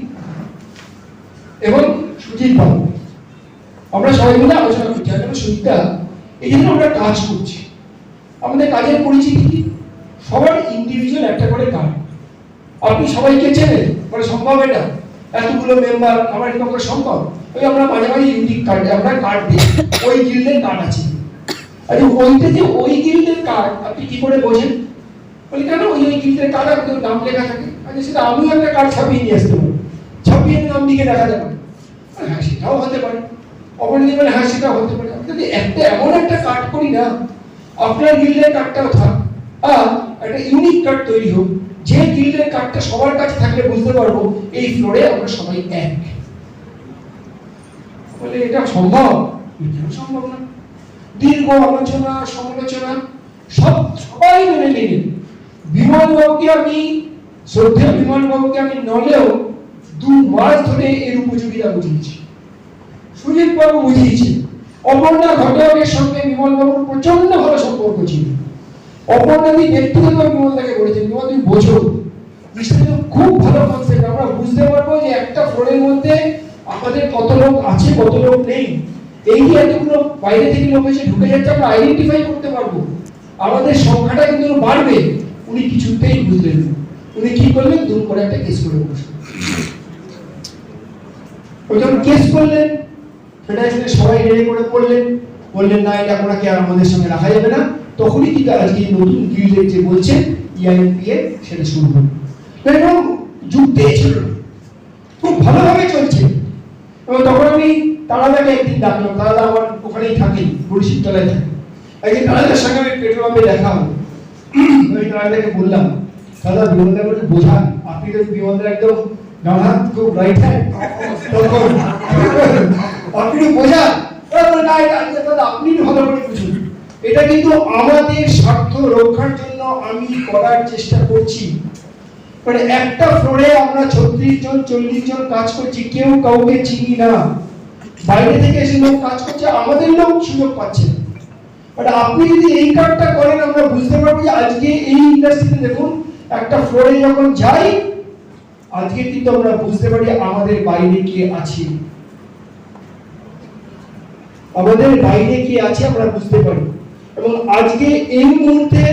Speaker 7: এবং সুজিত বাবু, আমরা সবাই মিলে আলোচনা করছি। আর সুজিতা, এই জন্য আমরা কাজ করছি, আমাদের কাজের পরিচিতি কি? সবার ইন্ডিভিজুয়াল একটা করে কার্ড। আপনি সবাইকে চেনেন, মানে সম্ভব এটা? এতগুলো মেম্বার আমার এরকম করে সম্ভব? ওই আমরা মাঝে মাঝে ইউনিক কার্ড, আমরা কার্ড দিই, ওই গিল্ডের কার্ড আছে। আরে ওইটা যে ওই গিল্ডের কার্ড, আপনি কি করে বোঝেন? বলি কেন ওই গিল্ডের কার্ড আপনার নাম লেখা থাকে? আচ্ছা, সেটা আমিও একটা কার্ড ছাপিয়ে নিয়ে আসতে পারি, ছাপিয়ে নাম লিখে দেখা যাবে। হ্যাঁ, সেটাও হতে পারে। অপরাধী বলে হ্যাঁ, সেটাও হতে পারে। আমি যদি একটা এমন একটা কার্ড করি না, আপনার গিল্ডের কার্ডটাও থাক, আর একটা ইউনিক কার্ড তৈরি হোক, যে গিল্ডের কার্ডটা সবার কাছে থাকলে বুঝতে পারবো এই ফ্লোরে আমরা সবাই এক। বলে এটা সম্ভব? এটাও সম্ভব না। দীর্ঘ আলোচনা সমালোচনা সবাই মেনে নিলেন। বিমল বাবুকে আমি, শ্রদ্ধেয় বিমল বাবুকে আমি নলেও 2 মাস ধরে এর উপযোগিতা বুঝিয়েছি, সুজিত বাবু বুঝিয়েছে। অপর্ণা ঘটকের সঙ্গে বিমল বাবুর প্রচন্ড ভালো সম্পর্ক ছিল। অপর্ণাদি ব্যক্তিগতভাবে বিমলদাকে বলেছেন, বিমল তুমি বোঝো, বিষয়টা খুব ভালো কনসেপ্ট, আমরা বুঝতে পারবো যে একটা ফ্লোরের মধ্যে আমাদের কত লোক আছে, কত লোক নেই। এই যে এতগুলো বাইরে থেকে লোক এসে ঢুকে যাচ্ছে, আমরা আইডেন্টিফাই করতে পারবো, আমাদের সংখ্যাটা কিন্তু বাড়বে। উনি কিছুতেই বুঝলেন না। উনি কি করলেন? দূর করে একটা কেস করে বসলেন। ওই যখন কেস করলেন, ফেডারেশনের সবাই রেডি করে পড়লেন, বললেন না, এটা আপনাকে আর আমাদের সঙ্গে রাখা যাবে না। তখনই কিন্তু আজকে নতুন গিল্ডের যে বলছেন ইআইএমপিএ, সেটা শুরু হলো। এবং যুক্তিই ছিল, খুব ভালোভাবে চলছে। এবং তখন আমি তারাদাকে একদিন ডাকলাম, তারাদা আমার ওখানেই থাকেন, বড়শির তলায় থাকে। একদিন তারাদার সঙ্গে আমি পেট্রোল পাম্পে দেখা হলো। আমি তাদেরকে বললাম দাদা বিমলদাকে বোঝান, আপনি তো বিমলদার একদম ডান হাত, খুব রাইট হ্যান্ড, তখন আপনি বোঝান। না এটা দাদা আপনি ভালো করে বুঝুন, এটা কিন্তু আমাদের স্বার্থ রক্ষার জন্য আমি করার চেষ্টা করছি। মানে একটা ফ্লোরে আমরা 36 জন 40 জন কাজ করছি, কেউ কাউকে চিনি না, বাইরে থেকে এসে লোক কাজ করছে, আমাদের লোক সুযোগ পাচ্ছে না। বাট আপনি যদি এই কাজটা করেন আমরা বুঝতে পারবো যে আজকে এই ইন্ডাস্ট্রিতে দেখুন একটা ফ্লোরে যখন যাই আজকে কিন্তু আমরা বুঝতে পারি আমাদের বাইরে কে আছে, আমাদের বাইরে কে আছে আমরা বুঝতে পারি। এবং আজকে এই মুহূর্তে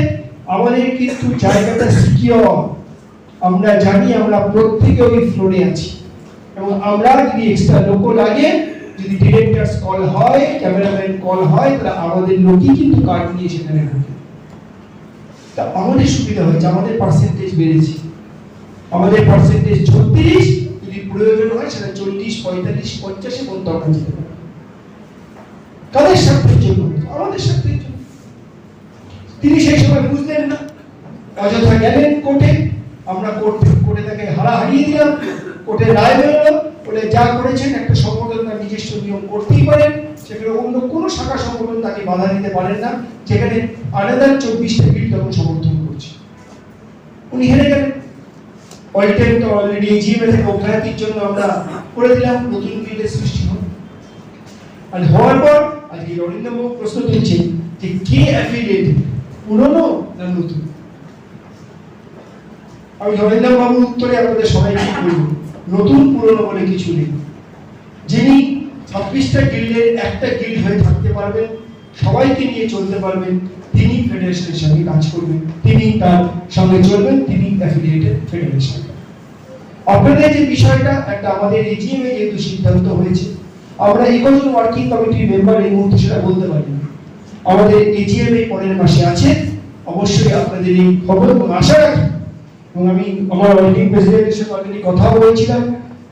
Speaker 7: আমাদের কিন্তু জায়গাটা সিকিউর, আমরা জানি আমরা প্রত্যেকে ওই ফ্লোরে আছি। এবং আমরা যদি এক্সট্রা লোক লাগে, যদি ডিরেক্টরস কল হয়, ক্যামেরাম্যান কল হয়, তাহলে আমাদের লোকই কিন্তু কার্ড নিয়ে সেখানে ঢোকে। তা আমাদের সুবিধা হয়েছে, আমাদের পার্সেন্টেজ বেড়েছে, আমাদের পার্সেন্টেজ 36, যদি প্রয়োজন হয় সেটা 40, 45, 50 এবং তখন যেতে পারে। কাদের স্বার্থের জন্য? আমাদের স্বার্থের জন্য। তিনি সেই সময় বুঝলেন না, অযথা গেলেন কোর্টে, আমরা কোর্টে তাকে হারিয়ে দিলাম, কোর্টে রায় বেরোলো, বলে যা করেছেন একটা সংগঠন তার নিজস্ব নিয়ম করতেই পারেন, সেখানে অন্য কোনো শাখা সংগঠন তাকে বাধা দিতে পারেন না, যেখানে আলাদা 24টা বিল তখন সমর্থন করছে। উনি হেরে গেলেন। ওয়াইটেন তো অলরেডি জিএমএ থেকে অব্যাহতির জন্য আমরা করে দিলাম, নতুন বিলের সৃষ্টি হবে। আর হওয়ার পর আজকে রবীন্দ্রবাবু প্রশ্ন তুলছেন যে কে অ্যাফিলিয়েট, পুরনো না নতুন? আমি রবীন্দ্রবাবুর উত্তরে আপনাদের সবাইকে বলব, নতুন পুরনো বলে কিছু নেই। যিনি 26টা গিল্ডের একটা গিল্ড হয়ে থাকতে পারবেন, সবাইকে নিয়ে চলতে পারবেন, তিনি ফেডারেশনের সঙ্গে কাজ করবেন, তিনি তার সঙ্গে চলবেন, তিনি অ্যাফিলিয়েটেড ফেডারেশন। আপনাদের যে বিষয়টা একটা আমাদের এজিএমে যেহেতু সিদ্ধান্ত হয়েছে, আমরা 21 ওয়ার্কিং কমিটির মেম্বার এই মুহূর্তে সেটা বলতে পারি না। আমাদের এজিএমে পরের মাসে আছে, অবশ্যই আপনাদের এই খবর এবং আশা রাখি। এবং আমি আমার ওয়ার্কিং প্রেসিডেন্টের সাথে অলরেডি কথা বলেছিলাম,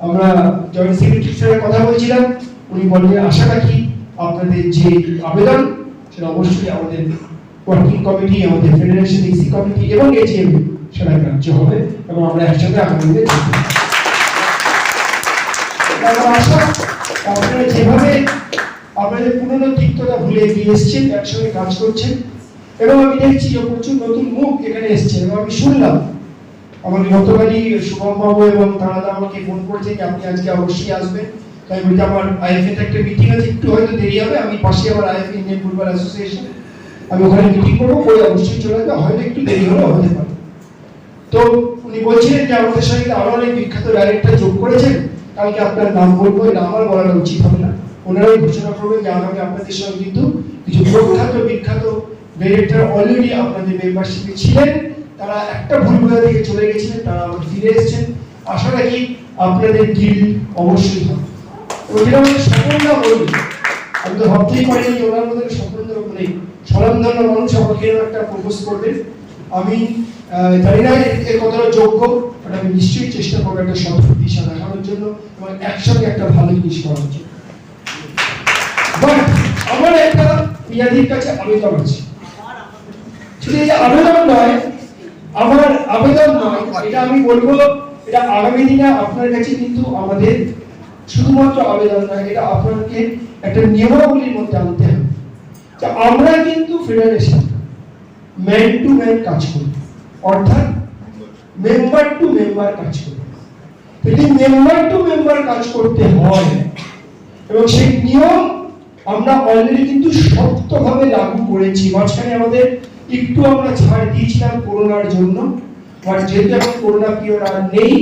Speaker 7: আমরা জয়েন্ট সেক্রেটারির সাথে কথা বলেছিলাম, উনি বললেন আশা রাখি আপনাদের যে আবেদন সেটা অবশ্যই আমাদের ওয়ার্কিং কমিটি, আমাদের ফেডারেশন ইসি কমিটি এবং এজিএম সেটা গ্রাহ্য হবে এবং আমরা একসাথে আগামী দিনে চলব। আমার আশা আপনারা যেভাবে আপনাদের পুরনো তিক্ততা ভুলে এগিয়ে এসছেন, একসঙ্গে কাজ করছেন, এবং আমি দেখছি যে প্রচুর নতুন মুখ এখানে এসছে। এবং আমি শুনলাম আমাকে গতকালই শুভম বাবু এবং তারা আমাকে ফোন করেছে যে আপনি আজকে অবশ্যই আসবেন। তাই বলছি আমার আইএফএ একটা মিটিং আছে, একটু হয়তো দেরি হবে, আমি পাশে আমার আইএফএ ইন্ডিয়ান ফুটবল অ্যাসোসিয়েশন, আমি ওখানে মিটিং করবো, করে অবশ্যই চলে যাবে, হয়তো একটু দেরি হলেও হতে পারে। তো উনি বলছিলেন যে আমাদের সঙ্গে আরো অনেক বিখ্যাত ডাইরেক্টর যোগ করেছেন, কালকে আপনার নাম বলবো, এটা আমার বলাটা উচিত হবে না, ওনারাই ঘোষণা করবেন যে আগামী আপনাদের সঙ্গে কিন্তু কিছু প্রখ্যাত বিখ্যাত ডাইরেক্টর অলরেডি আপনাদের মেম্বারশিপে ছিলেন, তারা একটা ভুল বোঝা থেকে চলে গেছিলেন, তারা আবার ফিরে এসেছেন। আশা রাখি আপনাদের গিল্ড অবশ্যই হবে। ওইটা আমাদের স্বপ্নটা বলি, আমি তো ভাবতেই পারিনি যে ওনার মধ্যে স্বপ্নদের উপরে স্বনামধন্য মানুষ আমাকে একটা প্রপোজ করবেন। আমি জানি না এর কতটা যোগ্য, বাট আমি নিশ্চয়ই চেষ্টা করবো একটা সঠিক দিশা দেখানোর জন্য এবং একসঙ্গে একটা ভালো জিনিস করার জন্য। বাট আমার একটা পিয়াদির কাছে আবেদন আছে, শুধু এই আবেদন নয়, আমার আবেদন নয়, এটা আমি বলবো, এটা আগামী দিনে আপনার কাছে কিন্তু আমাদের শুধুমাত্র আবেদন নয়, এটা আপনাকে একটা নিয়মাবলীর মধ্যে আনতে হবে। আমরা কিন্তু ফেডারেশন ম্যান টু ম্যান কাজ করি, অর্থাৎ মেম্বার টু মেম্বার কাজ করি। যদি মেম্বার টু মেম্বার কাজ করতে হয় এবং সেই নিয়ম আমরা অলরেডি কিন্তু শক্তভাবে লাগু করেছি। মাঝখানে আমাদের একটু আমরা ছাড় দিয়েছিলাম করোনার জন্য, বাট যেহেতু এখন করোনা পিরিয়ড আর নেই,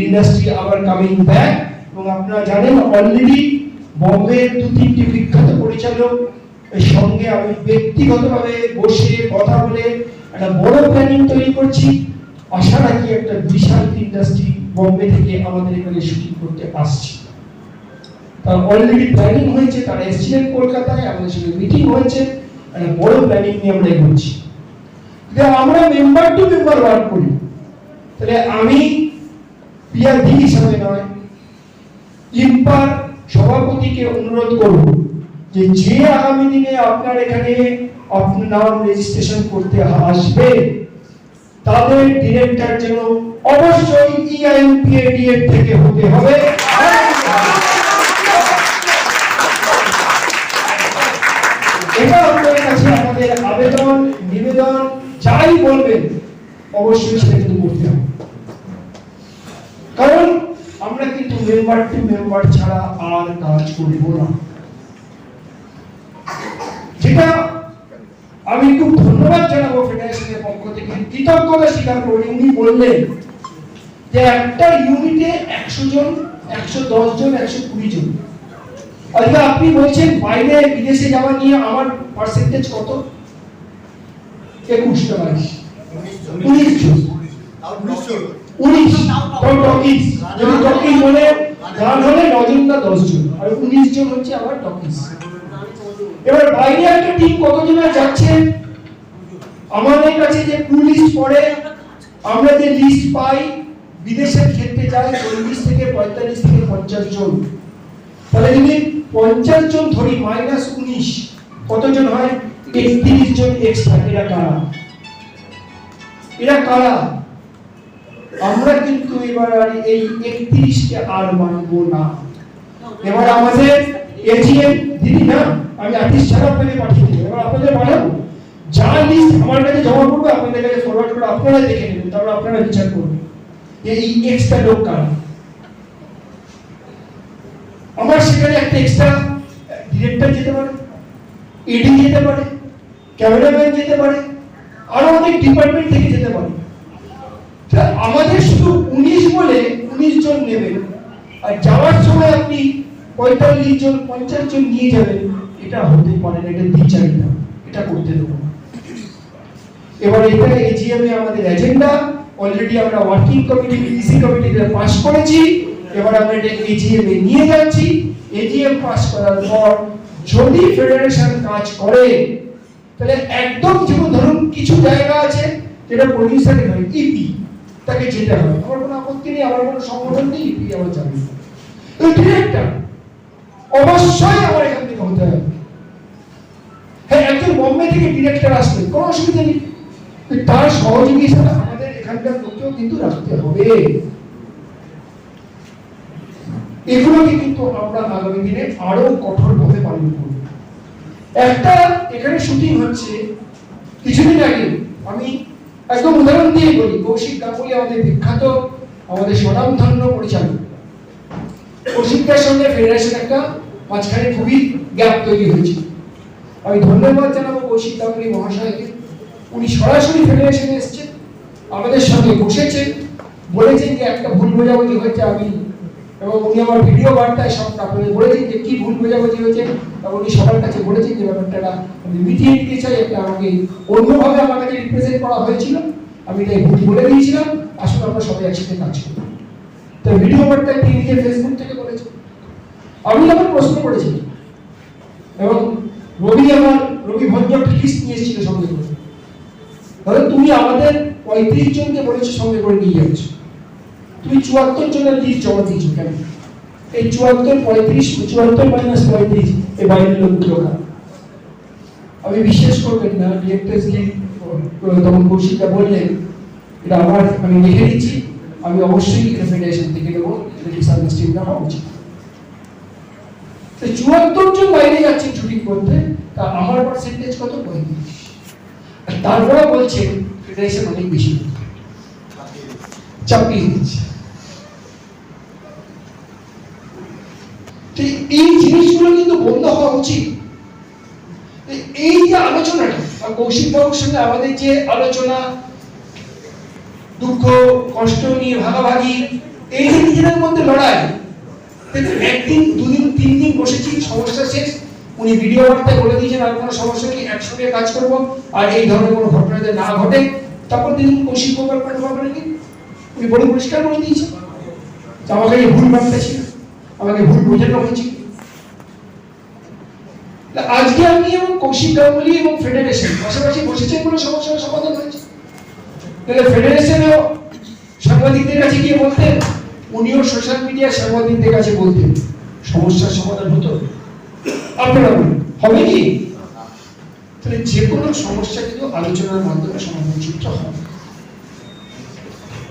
Speaker 7: ইন্ডাস্ট্রি আবার কামিং ব্যাক। এবং আপনারা জানেন অলরেডি বম্বে 2-3টি বিখ্যাত পরিচালক এর সঙ্গে আমি ব্যক্তিগতভাবে বসে কথা বলে একটা বড় প্ল্যানিং তৈরি করছি। আশা রাখি একটা বিশাল ইন্ডাস্ট্রি বম্বে থেকে আমাদের এখানে শুটিং করতে আসছে, তার অলরেডি প্ল্যানিং হয়েছে, তারা এসেছিলেন কলকাতায়, আমাদের সঙ্গে মিটিং হয়েছে, একটা বড় প্ল্যানিং নিয়ে আমরা এগোচ্ছি। আমরা মেম্বার টু মেম্বার ওয়ার্ক করি, তাহলে আমি পিআরডি হিসাবে নয়, ইম্পার সভাপতিকে অনুরোধ করব যে আগামী দিনে আপনার এখানে আপনার নাম রেজিস্ট্রেশন করতে আসবে, তাদের ডিরেক্টর যেন অবশ্যই EIMPADF থেকে হতে হবে। এটা আপনাদের কাছে আমাদের আবেদন, নিবেদন, যাই বলবেন অবশ্যই সেটা কিন্তু করতে হবে। কারণ আমরা কিন্তু মেম্বার টু মেম্বার ছাড়া আর কাজ করব না। যেটা আমি খুব ধন্যবাদ জানাবো ফেডারেশনের পক্ষ থেকে, কৃতজ্ঞতা স্বীকার করি। উনি বললেন যে একটা ইউনিটে 100 জন, 110 জন, 120 জন। আজকে আপনি বলছেন বাইরে বিদেশে যাওয়া নিয়ে আমার পার্সেন্টেজ কত? 21 টা 19 জন। 19 টকিজ, যদি টকিজ বলে গান হলে 9 জন না 10 জন, আর 19 জন হচ্ছে আমার টকিজ। এবার বাইরে একটা টিম কতজন যাচ্ছে? আমাদের কাছে যে লিস্ট পড়ে, আমরা যে লিস্ট পাই, বিদেশের ক্ষেত্রে যায় 40 থেকে 45 থেকে 50 জন। তাহলে যদি 50 জন ধরি মাইনাস 19, কতজন হয়? 31 জন এক্সট্রা। এরা কারা? এরা কারা? আমরা কিন্তু এবার আর এই 31 কে আর মানব না। এবার আমাদের এজিএম দিদি না, আমি আর্টিস্ট ছাড়া আপনাদের পাঠিয়ে দেবো। এবার আপনাদের বানাবো, যা লিস্ট আমার কাছে জমা করবে আপনাদের কাছে ফরওয়ার্ড করে আপনারা দেখে নেবেন, তারপর আপনারা বিচার করবেন এই এক্সট্রা লোক কারা। আমার সেখানে একটা এক্সট্রা ডিরেক্টর যেতে পারে, এডি যেতে পারে, ক্যামেরাম্যান যেতে পারে, আরো অনেক ডিপার্টমেন্ট থেকে যেতে পারে। আমাদের শুধু 19 বলে 19 জন নেবেন, আর যাওয়ার সময় আপনি 45 জন 50 জন নিয়ে যাবেন, এটা হতে পারে না। এটা দ্বিচারিতা, এটা করতে দেবো না। এবার এটা এজিএম এ আমাদের এজেন্ডা অলরেডি আমরা ওয়ার্কিং কমিটি, ইসি কমিটিতে পাস করেছি। এবার আমরা এটা এজিএম এ নিয়ে যাচ্ছি। এজিএম পাস করার পর যদি ফেডারেশন কাজ করে, তাহলে একদম যেমন ধরুন কিছু জায়গা আছে যেটা প্রডিউসারের হয়, ইপি তাকে যেতে হবে। আমার কোনো আপত্তি নেই, আমার কোনো সংগঠন নেই, ইপি আমার যাবে। তো ডিরেক্টর অবশ্যই আমার এখান থেকে হতে হবে। হ্যাঁ, একজন বোম্বে থেকে ডিরেক্টর আসবে, কোনো অসুবিধা নেই, তার সহযোগী হিসেবে আমাদের এখানকার লোককেও কিন্তু রাখতে হবে। এগুলোকে কিন্তু আমরা আগামী দিনে আরো কঠোরভাবে পালন করব। একটা এখানে শুটিং হচ্ছে কিছুদিন আগে, আমি একদম উদাহরণ দিয়ে বলি, কৌশিক গাঙ্গুলি আমাদের বিখ্যাত, আমাদের স্বনামধন্য পরিচালক। কৌশিকদের সঙ্গে ফেডারেশন একটা মাঝখানে খুবই গ্যাপ তৈরি হয়েছিল। আমি ধন্যবাদ জানাবো কৌশিক গাঙ্গুলি মহাশয়কে। উনি সরাসরি ফেডারেশনে এসেছেন, আমাদের সঙ্গে বসেছেন, বলেছেন যে একটা ভুল বোঝাবুঝি হয়েছে। আমি এবং উনি আমার ভিডিও বার্তায় সব আপনাদের বলেছেন যে কি ভুল বোঝাবুঝি হয়েছে, এবং উনি সবার কাছে বলেছেন যে ব্যাপারটা আমি মিটিয়ে নিতে চাই, একটা আমাকে অন্যভাবে আমার কাছে রিপ্রেজেন্ট করা হয়েছিল, আমি তাই ভুল বলে দিয়েছিলাম, আসলে আমরা সবাই একসাথে কাজ করি। তো ভিডিও বার্তায় তিনি নিজের ফেসবুক থেকে বলেছেন। আমি যখন প্রশ্ন করেছি, এবং রবি ভঞ্জক লিস্ট নিয়ে এসেছিল সঙ্গে করে, ধরো তুমি আমাদের 35 জনকে বলেছো সঙ্গে করে নিয়ে যাচ্ছ, তুমি 74 জনের লিস্ট জমা দিয়েছো কেন? এই 74 মাইনাস 35 এই বাইরের লোকগুলো কারা? আমি বিশ্বাস করবেন না, ডিরেক্টরসলি তখন কৌশিকটা বললেন এটা আমি লিখে দিচ্ছি, আমি অবশ্যই এটা ফেডারেশন থেকে নেবো, সার্ভিস টিমটা হওয়া উচিত। 74 জন বাইরে যাচ্ছেন শুটিং করতে, তা আমার পার্সেন্টেজ কত? 35। আর তারপরে বলছেন ফেডারেশন অনেক বেশি চাপিয়ে দিচ্ছে। এই জিনিসগুলো কিন্তু বন্ধ হওয়া উচিত। এই যে আলোচনাটা, কৌশিক বাবুর সঙ্গে আমাদের যে আলোচনা, দুঃখ কষ্ট নিয়ে ভাগাভাগি, এই যে নিজেদের মধ্যে লড়াই, একদিন দুদিন 3 দিন বসেছি, সমস্যা শেষ। উনি ভিডিও বার্তায় বলে দিয়েছেন আর কোনো সমস্যা নেই, একসঙ্গে কাজ করব, আর এই ধরনের কোনো ঘটনা যাতে না ঘটে। তারপর দিন কৌশিক বাবুর ব্যাপারে নাকি উনি বলে পরিষ্কার করে দিয়েছেন যে আমাকে এই ভুল বার্তা ছিল, আমাকে ভুল বোঝানো হয়েছে। আজকে আমি এবং কৌশিক গাঙ্গুলি এবং ফেডারেশন পাশাপাশি বসেছেন বলে সমস্যার সমাধান হয়েছে। তাহলে ফেডারেশনও সাংবাদিকদের কাছে গিয়ে বলতেন, উনিও সোশ্যাল মিডিয়া সাংবাদিকদের কাছে বলতেন, সমস্যার সমাধান হতো। আপনারা হবে কি? তাহলে যে কোনো সমস্যা কিন্তু আলোচনার মাধ্যমে সমাধান সূত্র হবে।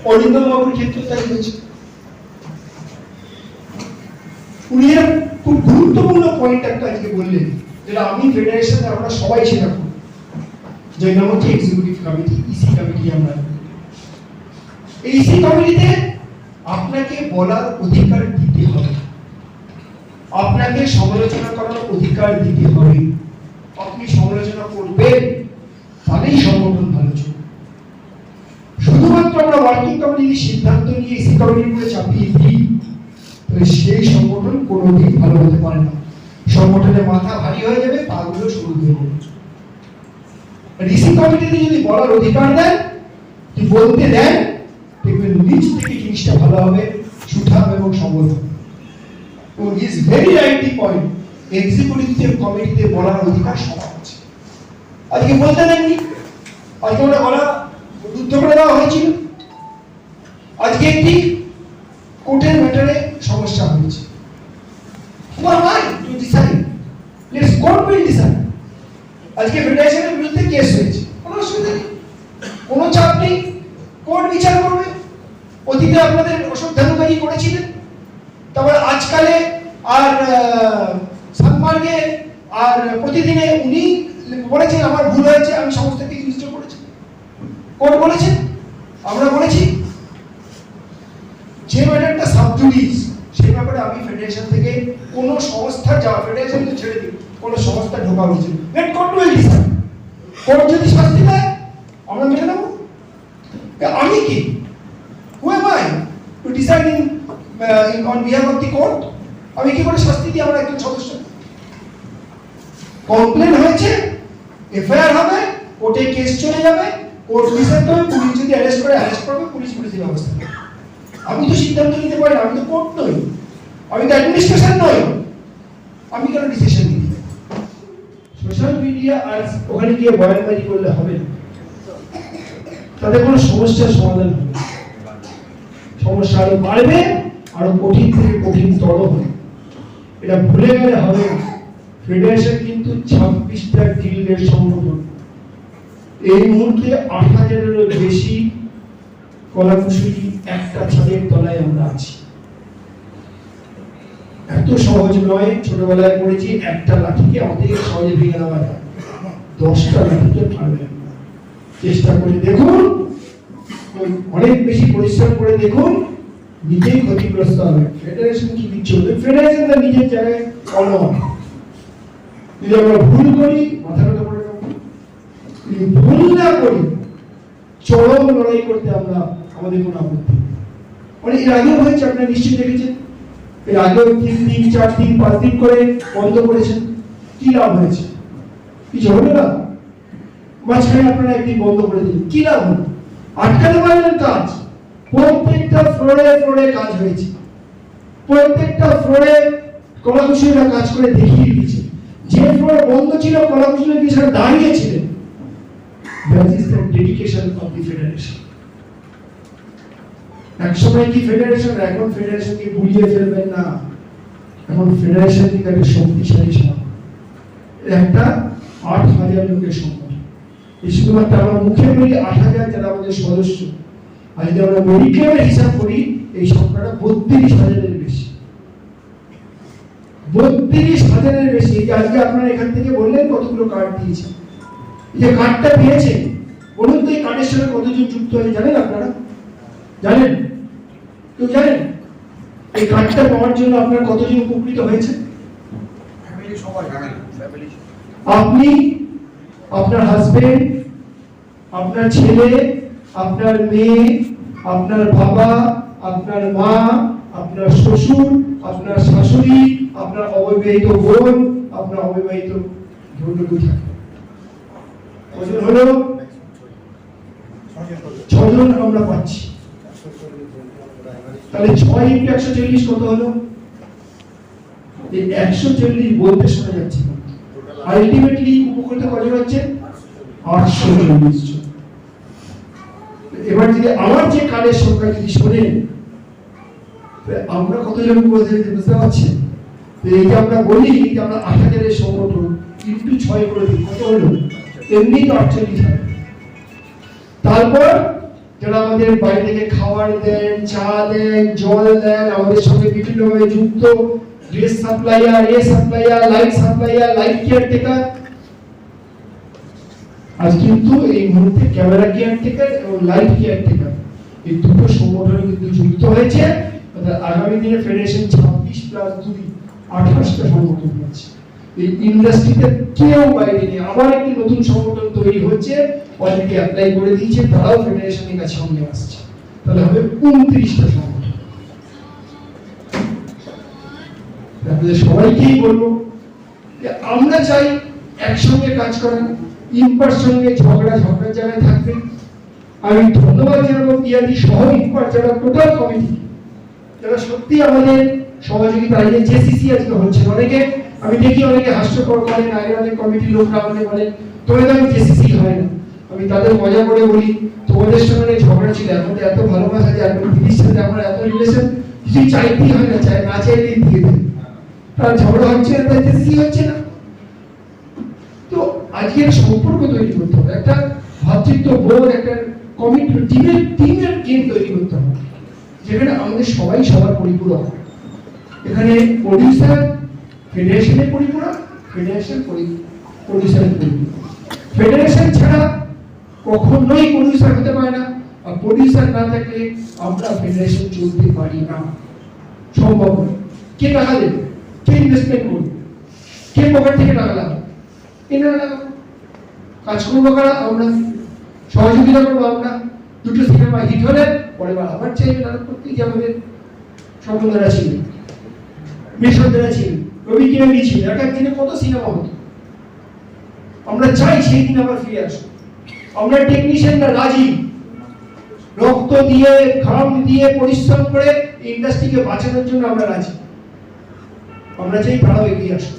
Speaker 7: অরিন্দম বাবুর ক্ষেত্রে তাই হয়েছে। উনি খুব গুরুত্বপূর্ণ পয়েন্ট একটা আজকে বললেন, যেটা আমি ফেডারেশনে আমরা সবাই সেটা করি, যে নাম হচ্ছে এক্সিকিউটিভ কমিটি, ইসি কমিটি। আমরা এই ইসি কমিটিতে আপনাকে বলার অধিকার দিতে হবে, আপনাকে সমালোচনা করার অধিকার দিতে হবে। আপনি সমালোচনা করবেন, তাহলেই সংগঠন ভালো চলবে। শুধুমাত্র আমরা ওয়ার্কিং কমিটির সিদ্ধান্ত নিয়ে ইসি কমিটির উপরে চাপিয়ে দিই, তাহলে সেই সংগঠন কোনোদিন ভালো হতে পারে না। সংগঠনের মাথা ভারী হয়ে যাবে, পাগুলো শুরু হয়ে যাবে। ইসি কমিটিতে যদি বলার অধিকার দেন, যদি বলতে দেন, দেখবেন নিচ থেকে জিনিসটা ভালো হবে, সুঠাম এবং সবল হবে। তো is very write the point, executive কমিটিতে বলার অধিকার সবার আছে। আজকে বলতে দেননি, আজকে ওটা বলা রুদ্ধ করে দেওয়া হয়েছিল। আজকে একটি কোর্টের ম্যাটারে সমস্যা হয়েছে। Who am I to decide? Let's court will decide. আজকে ফেডারেশনের বিরুদ্ধে কেস হয়েছে, কোনো অসুবিধা নেই, কোনো চাপ নেই, কোর্ট বিচার করবে। অতীতে আপনাদের অশ্রদ্ধানুকারী করেছিলেন, তারপর আজকালে আর সানমার্গে আর প্রতিদিনে উনি বলেছেন আমার ভুল হয়েছে, আমি সমস্ত কিছু নিশ্চয় করেছি। কোর্ট বলেছেন, আমরা বলেছি। যে ম্যাটারটা সাবজুডিস, সেই ব্যাপারে আমি ফেডারেশন থেকে কোনো সংস্থা যাওয়া, ফেডারেশন তো ছেড়ে দিই, কোনো সংস্থা ঢোকা হয়েছে, let court will decide. Court যদি শাস্তি দেয় আমরা মেনে নেব। আমি কি, who am I to decide on behalf of the court? আমি কি করে শাস্তি দিই আমার একজন সদস্য? কমপ্লেন হয়েছে, এফআইআর হবে, কোর্টে কেস চলে যাবে, কোর্ট ডিসাইড করবে, পুলিশ যদি অ্যারেস্ট করে অ্যারেস্ট করবে, পুলিশের ব্যবস্থা নেবে। আমি তো সিদ্ধান্ত নিতে পারি না, আমি তো কোর্ট নই, আমি তো অ্যাডমিনিস্ট্রেশন নই, আমি কেন ডিসিশন নিতে পারি? সোশ্যাল মিডিয়া আর ওখানে গিয়ে বয়ানবাজি করলে হবে না, তাদের কোনো সমস্যার সমাধান হবে না। সমস্যা আরো বাড়বে, আরো কঠিন থেকে কঠিনতর হবে। এটা ভুলে গেলে হবে না। ফেডারেশন কিন্তু 26টা গিল্ডের সংগঠন। এই মুহূর্তে 8,000-এরও বেশি কলাকুশলী একটা ছাদের তলায় আমরা আছি। এত সহজ নয়, ছোটবেলায় পড়েছি একটা লাঠিকে আমাদের সহজে ভেঙে নেওয়া যায়, 10টা লাঠিকে পারবেন না। চেষ্টা করে দেখুন, অনেক বেশি পরিশ্রম করে দেখুন, নিজেই ক্ষতিগ্রস্ত হবে। ফেডারেশন কি দিচ্ছে? ফেডারেশন তার নিজের জায়গায় অনড়। যদি আমরা ভুল করি, মাথা ব্যথা করে দেবো। যদি ভুল না করি, চরম লড়াই করতে আমরা আমাদের কোনো আপত্তি নেই। মানে এর আগেও হয়েছে, আপনারা নিশ্চয়ই দেখেছেন। এর আগেও 3 দিন 4 দিন 5 দিন করে বন্ধ করেছেন। কি লাভ হয়েছে? কিছু হলো না। মাঝখানে আপনারা একদিন বন্ধ করে দিলেন, কি লাভ হলো? আটকাতে পারলেন কাজ। প্রত্যেকটা ফ্লোরে ফ্লোরে কাজ হয়েছে, প্রত্যেকটা ফ্লোরে কলাকুশলীরা কাজ করে দেখিয়ে দিয়েছে। যে ফ্লোর বন্ধ ছিল, কলাকুশলীরা কি সেটা দাঁড়িয়েছিলেন। That is the dedication of the federation. একসময় কি ফেডারেশন, এখন ফেডারেশনকে ভুলিয়ে ফেলবেন না। এখন ফেডারেশন কিন্তু একটা শক্তিশালী সংগঠন, একটা 8,000 লোকের সংগঠন। এই শুধুমাত্র আমরা মুখে বলি 8,000 যারা আমাদের সদস্য, আর যদি আমরা মেডিক্লেমের হিসাব করি, এই সংখ্যাটা 32,000-এর বেশি। 32,000-এর বেশি। এই যে আজকে আপনারা এখান থেকে বললেন কতগুলো কার্ড দিয়েছে, এই যে কার্ডটা পেয়েছে, বলুন তো এই কার্ডের সঙ্গে কতজন যুক্ত হয়েছে জানেন আপনারা? জানেন? কেউ জানেন? এই কার্ডটা পাওয়ার জন্য আপনার কতজন উপকৃত হয়েছে? আপনি, আপনার হাজবেন্ড, আপনার ছেলে, আপনার মেয়ে, আপনার বাবা, আপনার মা, আপনার শ্বশুর, আপনার শাশুড়ি, আপনার অবিবাহিত বোন, আপনার অবিবাহিত বোনটুকু থাকে। কজন হলো? 6 জন আমরা পাচ্ছি। তাহলে 6 × 140 কত হলো? এই 140 বলতে শোনা যাচ্ছে, আলটিমেটলি উপকৃত কজন হচ্ছে? 840 জন। এবার যদি আমার যে কার্ডের সংখ্যা যদি শোনেন, আমরা কতজন বুঝতে পারছি? এই যে আমরা বলি যে আমরা 8,000-এর সংগঠন কিন্তু 6 করে দিই, কত হলো? এমনি তো 48 হবে। তারপর যারা আমাদের বাইরে থেকে খাবার দেন, চা দেন, জল দেন, আমাদের সঙ্গে বিভিন্নভাবে যুক্ত, dress supplier, light supplier, light caretaker. আজ কিন্তু এই মুহূর্তে ক্যামেরা কেয়ারটেকার এবং লাইট কেয়ারটেকার এই দুটো সংগঠন কিন্তু যুক্ত হয়েছে। অর্থাৎ আগামী দিনে ফেডারেশন 26 প্লাস 2 28টা সংগঠন আছে। এই ইন্ডাস্ট্রিতে কেউ বাইরে নেই। আবার একটি নতুন সংগঠন তৈরি হচ্ছে, অলরেডি অ্যাপ্লাই করে দিয়েছে, তারাও ফেডারেশনের কাছে সামনে আসছে। তাহলে হবে 29টা সংগঠন। আপনাদের সবাইকেই বলবো যে আমরা চাই একসঙ্গে কাজ করা, ইম্পার সঙ্গে ঝগড়ার জায়গায় থাকবে। আমি ধন্যবাদ জানাবো পিআরডি সহ ইম্পার যারা টোটাল কমিটি, যারা সত্যি আমাদের সহযোগিতা। এই জেসিসি আজকে হচ্ছে, অনেকে আমি দেখি অনেকে হাস্যকর বলেন, আগে অনেক কমিটির লোকরা আমাকে বলেন তোমাদের আমি জেসিসি হয় না। আমি তাদের মজা করে বলি তোমাদের সঙ্গে ঝগড়া ছিল, এখন এত ভালোবাসা যে এখন দিদির সাথে আমার এত রিলেশন, কিছুই চাইতেই হয় না, চাই না চাইলেই দিয়ে দেয়। তার ঝগড়া হচ্ছে না, তাই জেসিসি হচ্ছে না। তো আজকে সম্পর্ক তৈরি করতে হবে, একটা ভাতৃত্ব বোধ, একটা কমিটমেন্ট, টিমের গেম তৈরি করতে হবে, যেখানে আমাদের সবাই সবার পরিপূরক। এখানে প্রডিউসার ফেডারেশনের পরিপূরক, ফেডারেশন প্রডিউসারের পরিপূরক। ফেডারেশন ছাড়া কখনোই প্রডিউসার হতে পারে না, আর প্রডিউসার না থাকলে আমরা ফেডারেশন চলতে পারি না, সম্ভব নয়। কে টাকা দেবে, কে ইনভেস্টমেন্ট করবে, কে পকেট থেকে টাকা লাগাবে? এনারা কাজ করবো কারা? আমরা। সহযোগিতা করবো আমরা। দুটো সিনেমা হিট হলে পরে আবার চাইবে তারা করতেই, যে আমাদের স্বপ্নধারা ছিল, মিশনধারা ছিল, রবি কিরণী ছিল, এক এক দিনে কত সিনেমা হতো। আমরা চাই সেই দিন আবার ফিরে আসুক। আমরা টেকনিশিয়ানরা রাজি, রক্ত দিয়ে, ঘাম দিয়ে, পরিশ্রম করে ইন্ডাস্ট্রিকে বাঁচানোর জন্য আমরা রাজি। আমরা চাই তারাও এগিয়ে আসুক,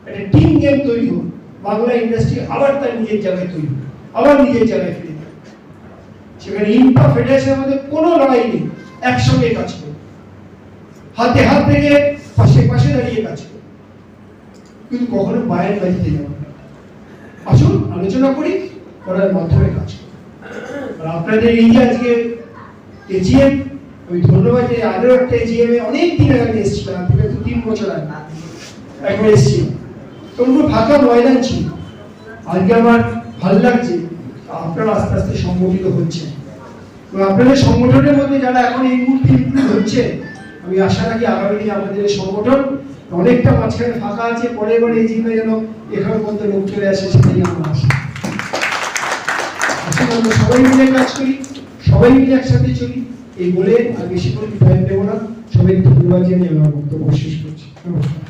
Speaker 7: একটা টিম গেম তৈরি হোক, বাংলা ইন্ডাস্ট্রি আবার তার নিজের জায়গায় তৈরি হোক, আবার নিজের জায়গায় ফিরে যাবে। সেখানে ইম্পা ফেডারেশনের মধ্যে কোনো লড়াই নেই, একসঙ্গে কাজ করবে, হাতে হাত থেকে পাশে পাশে দাঁড়িয়ে কাজ করবে, কিন্তু কখনো বাইরে বাজিতে যাবে না। আসুন আলোচনা করি, করার মাধ্যমে কাজ করি। আর আপনাদের এই যে আজকে এজিএম, আমি ধন্যবাদ যে আগের একটা এজিএম এ অনেক দিন আগে এসেছিলাম, 3 বছর আগে একবার এসেছি, তখন ফাঁকা ময়দান ছিল। আজকে আমার ভালো লাগছে আপনারা আস্তে আস্তে সংগঠিত হচ্ছে, এবং আপনাদের সংগঠনের মধ্যে যারা এখন এই মুহূর্তে ইনক্লুড হচ্ছে, আমি আশা রাখি আগামী দিনে আমাদের এই সংগঠন অনেকটা মাঝখানে ফাঁকা আছে, পরে এবার এই জিমে যেন এখানের মধ্যে লোক চলে আসে, সেটাই আমার আশা। আসলে আমরা সবাই মিলে কাজ করি, সবাই মিলে একসাথে চলি, এই বলে আর বেশি করে টাইম দেবো না। সবাই ধন্যবাদ জানিয়ে আমার বক্তব্য শেষ করছি। নমস্কার।